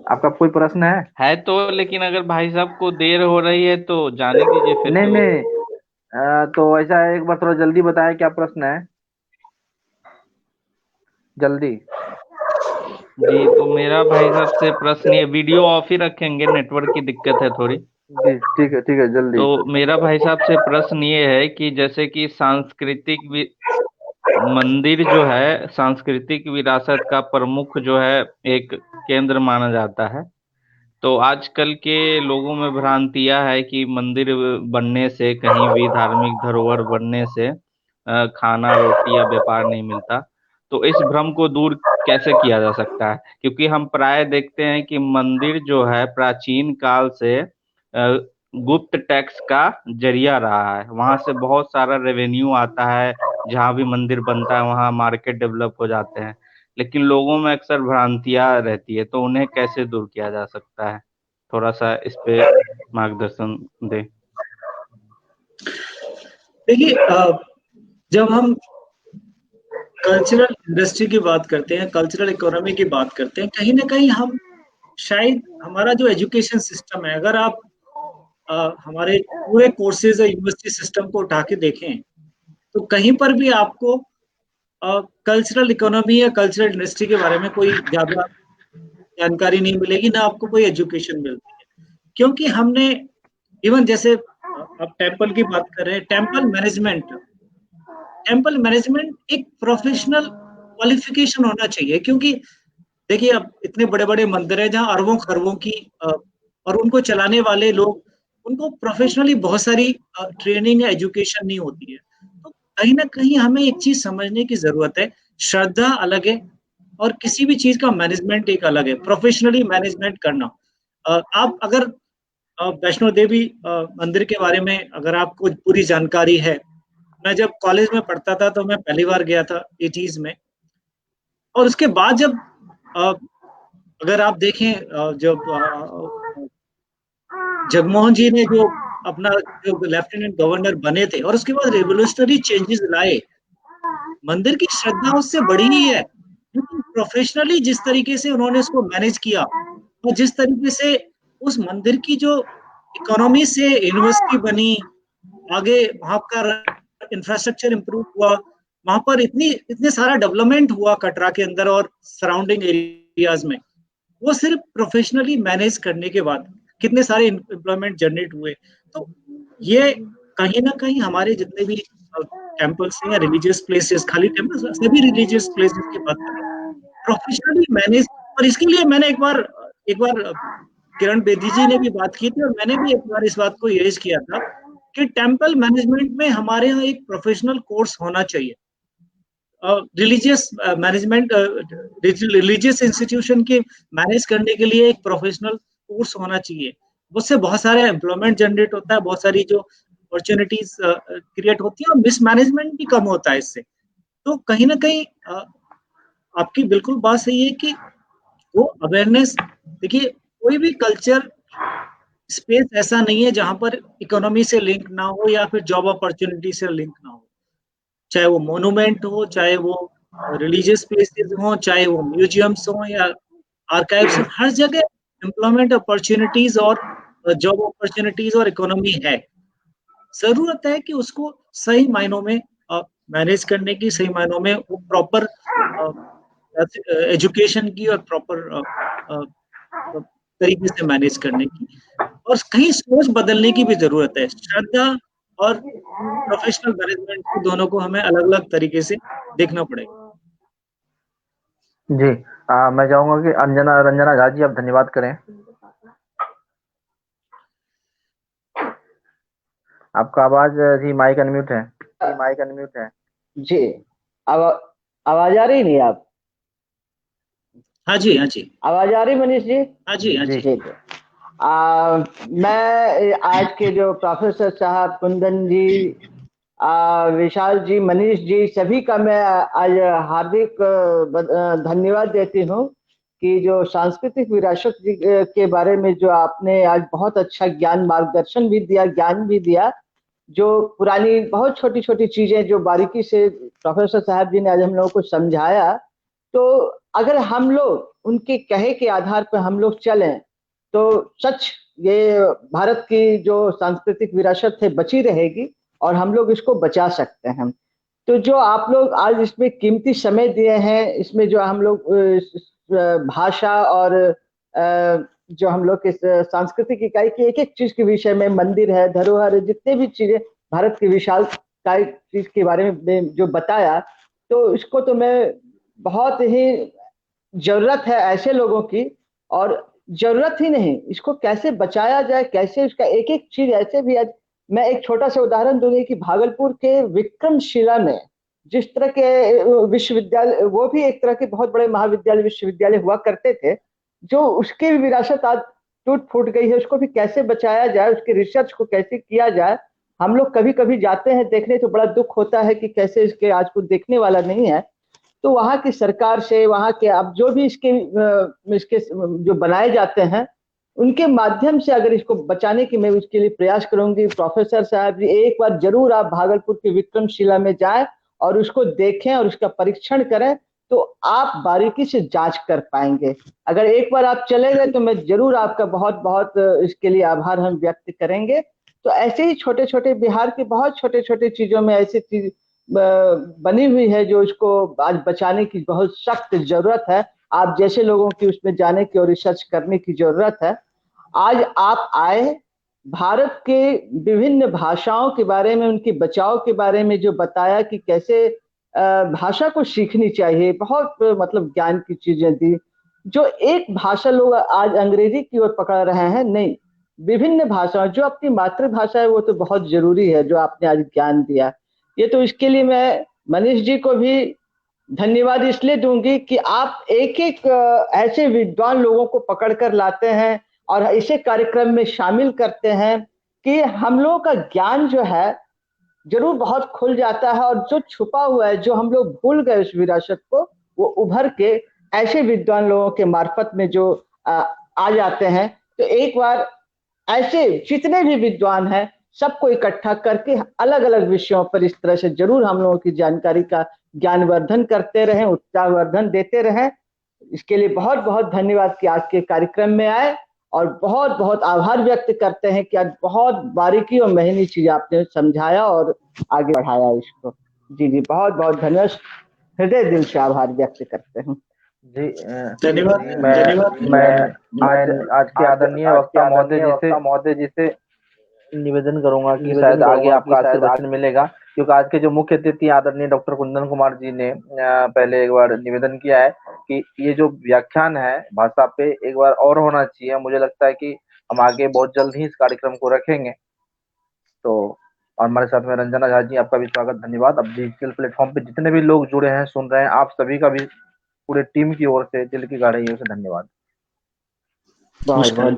आपका कोई प्रश्न है? तो लेकिन अगर भाई साहब को देर हो रही है तो जाने दीजिए फिर नहीं तो। नहीं, तो ऐसा है, एक बार थोड़ा जल्दी बताएं क्या प्रश्न है, जल्दी। जी तो मेरा भाई साहब से प्रश्न ये, वीडियो ऑफ ही रखेंगे, नेटवर्क की दिक्कत है थोड़ी। जी ठीक है, जल्दी। तो मेरा भाई साहब से प्रश्न ये है कि जैसे कि मंदिर जो है सांस्कृतिक विरासत का प्रमुख जो है एक केंद्र माना जाता है। तो आजकल के लोगों में भ्रांतियां है कि मंदिर बनने से, कहीं भी धार्मिक धरोहर बनने से खाना रोटी या व्यापार नहीं मिलता। तो इस भ्रम को दूर कैसे किया जा सकता है? क्योंकि हम प्राय देखते हैं कि मंदिर जो है प्राचीन काल से गुप्त टैक्स का जरिया रहा है, वहां से बहुत सारा रेवेन्यू आता है। जहाँ भी मंदिर बनता है वहाँ मार्केट डेवलप हो जाते हैं। लेकिन लोगों में अक्सर भ्रांतियां रहती है, तो उन्हें कैसे दूर किया जा सकता है? थोड़ा सा इस पे मार्गदर्शन दे। देखिए, जब हम कल्चरल इंडस्ट्री की बात करते हैं, कल्चरल इकोनॉमी की बात करते हैं, कहीं ना कहीं हम शायद, हमारा जो एजुकेशन सिस्टम है, अगर आप हमारे पूरे कोर्सेज और यूनिवर्सिटी सिस्टम को उठा के देखें, तो कहीं पर भी आपको कल्चरल इकोनॉमी या कल्चरल इंडस्ट्री के बारे में कोई ज्यादा जानकारी नहीं मिलेगी, ना आपको कोई एजुकेशन मिलती है। क्योंकि हमने, इवन जैसे आप टेम्पल की बात कर रहे हैं, टेम्पल मैनेजमेंट एक प्रोफेशनल क्वालिफिकेशन होना चाहिए। क्योंकि देखिए, अब इतने बड़े बड़े मंदिर हैं जहाँ अरबों खरबों की और उनको चलाने वाले लोग उनको प्रोफेशनली बहुत सारी ट्रेनिंग या एजुकेशन नहीं होती है। तो कहीं ना कहीं हमें एक चीज समझने की जरूरत है, श्रद्धा अलग है और किसी भी चीज का मैनेजमेंट एक अलग है, प्रोफेशनली मैनेजमेंट करना। आप अगर वैष्णो देवी मंदिर के बारे में अगर आपको पूरी जानकारी है, मैं जब कॉलेज में पढ़ता था तो मैं पहली बार गया था 80s में, और उसके बाद जब अगर आप देखें जब जगमोहन जी ने जो अपना जो लेफ्टिनेंट गवर्नर बने थे और उसके बाद रेवोल्यूशनरी चेंजेस लाए, मंदिर की श्रद्धा उससे बड़ी ही है, लेकिन प्रोफेशनली जिस तरीके से उन्होंने उसको मैनेज किया और जिस तरीके से उस मंदिर की जो इकोनॉमी से यूनिवर्सिटी बनी, आगे वहां का इंफ्रास्ट्रक्चर इंप्रूव हुआ, वहां पर इतने सारा डेवलपमेंट हुआ कटरा के अंदर और सराउंडिंग एरियाज में, वो सिर्फ प्रोफेशनली मैनेज करने के बाद कितने सारे एम्प्लॉयमेंट जनरेट हुए। तो ये कहीं ना कहीं हमारे जितने भी टेम्पल्स हैं या रिलीजियस प्लेसेस, खाली टेम्पल्स, सभी रिलीजियस प्लेसेस की बात करें, प्रोफेशनली मैनेज। और इसके लिए मैंने एक बार किरण बेदी जी ने भी बात की थी और मैंने भी एक बार इस बात को रेज किया था कि टेम्पल मैनेजमेंट में हमारे यहाँ एक प्रोफेशनल कोर्स होना चाहिए। रिलीजियस मैनेजमेंट, रिलीजियस इंस्टीट्यूशन के मैनेज करने के लिए एक प्रोफेशनल कोर्स होना चाहिए। उससे बहुत सारे एम्प्लॉयमेंट जनरेट होता है, बहुत सारी जो अपॉर्चुनिटीज क्रिएट होती है और मिसमैनेजमेंट भी कम होता है इससे। तो कहीं ना कहीं आपकी बिल्कुल बात सही है कि वो अवेयरनेस, देखिए कोई भी कल्चर स्पेस ऐसा नहीं है जहां पर इकोनॉमी से लिंक ना हो या फिर जॉब अपॉर्चुनिटी से लिंक ना हो, चाहे वो मोन्यूमेंट हो, चाहे वो रिलीजियस प्लेसेस हो, चाहे वो म्यूजियम्स हो या आर्काइव्स हो, हर जगह एम्प्लॉयमेंट अपॉर्चुनिटीज और जॉब अपॉर्चुनिटीज और इकोनॉमी है। जरूरत है कि उसको सही मायनों में मैनेज करने की, सही मायनों में वो प्रॉपर एजुकेशन की और प्रॉपर तरीके से मैनेज करने की, और कहीं सोच बदलने की भी जरूरत है। श्रद्धा और प्रोफेशनल मैनेजमेंट को दोनों को हमें अलग अलग तरीके से देखना पड़ेगा। जी, मैं चाहूंगा कि रंजना झा जी आप धन्यवाद करें। आपका आवाज जी माइक अनम्यूट है। जी, आवाज आ रही नहीं आप? हाँ जी, हाँ जी, आवाज आ रही मनीष जी? हाँ जी, हाँ जी। मैं आज के जो प्रोफेसर साहब, कुंदन जी, विशाल जी, मनीष जी, सभी का मैं आज हार्दिक धन्यवाद देती हूँ कि जो सांस्कृतिक विरासत के बारे में जो आपने आज बहुत अच्छा ज्ञान, मार्गदर्शन भी दिया, ज्ञान भी दिया, जो पुरानी बहुत छोटी छोटी चीजें जो बारीकी से प्रोफेसर साहब जी ने आज हम लोगों को समझाया, तो अगर हम लोग उनके कहे के आधार पर हम लोग चलें तो सच ये भारत की जो सांस्कृतिक विरासत है बची रहेगी और हम लोग इसको बचा सकते हैं। तो जो आप लोग आज इसमें कीमती समय दिए हैं, इसमें जो हम लोग भाषा और जो हम लोग के सांस्कृतिक इकाई की एक एक चीज के विषय में, मंदिर है, धरोहर है, जितने भी चीजें भारत की विशाल चीज के बारे में जो बताया, तो इसको तो मैं बहुत ही जरूरत है ऐसे लोगों की, और जरूरत ही नहीं, इसको कैसे बचाया जाए, कैसे इसका एक एक चीज ऐसे भी। मैं एक छोटा सा उदाहरण दूंगी कि भागलपुर के विक्रमशिला में जिस तरह के विश्वविद्यालय, वो भी एक तरह के बहुत बड़े महाविद्यालय विश्वविद्यालय हुआ करते थे, जो उसकी भी विरासत आज टूट फूट गई है, उसको भी कैसे बचाया जाए, उसके रिसर्च को कैसे किया जाए। हम लोग कभी कभी जाते हैं देखने तो बड़ा दुख होता है कि कैसे इसके आज कुछ देखने वाला नहीं है। तो वहाँ की सरकार से, वहाँ के अब जो भी इसके जो बनाए जाते हैं उनके माध्यम से अगर इसको बचाने की मैं उसके लिए प्रयास करूंगी। प्रोफेसर साहब जी, एक बार जरूर आप भागलपुर की विक्रमशिला में जाएं और उसको देखें और उसका परीक्षण करें, तो आप बारीकी से जांच कर पाएंगे। अगर एक बार आप चले गए तो मैं जरूर आपका बहुत बहुत इसके लिए आभार हम व्यक्त करेंगे। तो ऐसे ही छोटे छोटे बिहार के बहुत छोटे छोटे चीजों में ऐसी चीज बनी हुई है जो इसको आज बचाने की बहुत सख्त जरूरत है। आप जैसे लोगों की उसमें जाने की और रिसर्च करने की जरूरत है। आज आप आए, भारत के विभिन्न भाषाओं के बारे में, उनके बचाव के बारे में जो बताया कि कैसे भाषा को सीखनी चाहिए, बहुत मतलब ज्ञान की चीजें दी। जो एक भाषा लोग आज अंग्रेजी की ओर पकड़ रहे हैं, नहीं, विभिन्न भाषाओं, जो अपनी मातृभाषा है वो तो बहुत जरूरी है, जो आपने आज ज्ञान दिया। ये तो इसके लिए मैं मनीष जी को भी धन्यवाद इसलिए दूंगी कि आप एक एक ऐसे विद्वान लोगों को पकड़ कर लाते हैं और इसे कार्यक्रम में शामिल करते हैं कि हम लोगों का ज्ञान जो है जरूर बहुत खुल जाता है, और जो छुपा हुआ है, जो हम लोग भूल गए उस विरासत को, वो उभर के ऐसे विद्वान लोगों के मार्फत में जो आ जाते हैं। तो एक बार ऐसे जितने भी विद्वान हैं सबको इकट्ठा करके अलग अलग विषयों पर इस तरह से जरूर हम लोगों की जानकारी का ज्ञानवर्धन करते रहें, उत्साहवर्धन देते रहें। इसके लिए बहुत बहुत धन्यवाद कि आज के कार्यक्रम में आए, और बहुत बहुत आभार व्यक्त करते हैं कि आज बहुत बारीकी और महीनी चीज आपने समझाया और आगे बढ़ाया इसको। जी जी, बहुत बहुत धन्यवाद, हृदय दिल से आभार व्यक्त करते हैं। जी धन्यवाद। मैं आज के आदरणीय वक्ता महोदय जी से निवेदन करूंगा कि शायद आगे आपका आशीर्वचन मिलेगा, क्योंकि आज के जो मुख्य अतिथि आदरणीय डॉक्टर कुंदन कुमार जी ने पहले एक बार निवेदन किया है कि ये जो व्याख्यान है भाषा पे एक बार और होना चाहिए। मुझे लगता है कि हम आगे बहुत जल्द ही इस कार्यक्रम को रखेंगे। तो और हमारे साथ में रंजना झा जी, आपका भी स्वागत, धन्यवाद। अब डिजिटल प्लेटफॉर्म पे जितने भी लोग जुड़े हैं, सुन रहे हैं, आप सभी का भी पूरे टीम की ओर से दिल की गहराइयों से धन्यवाद। बहुत बहुत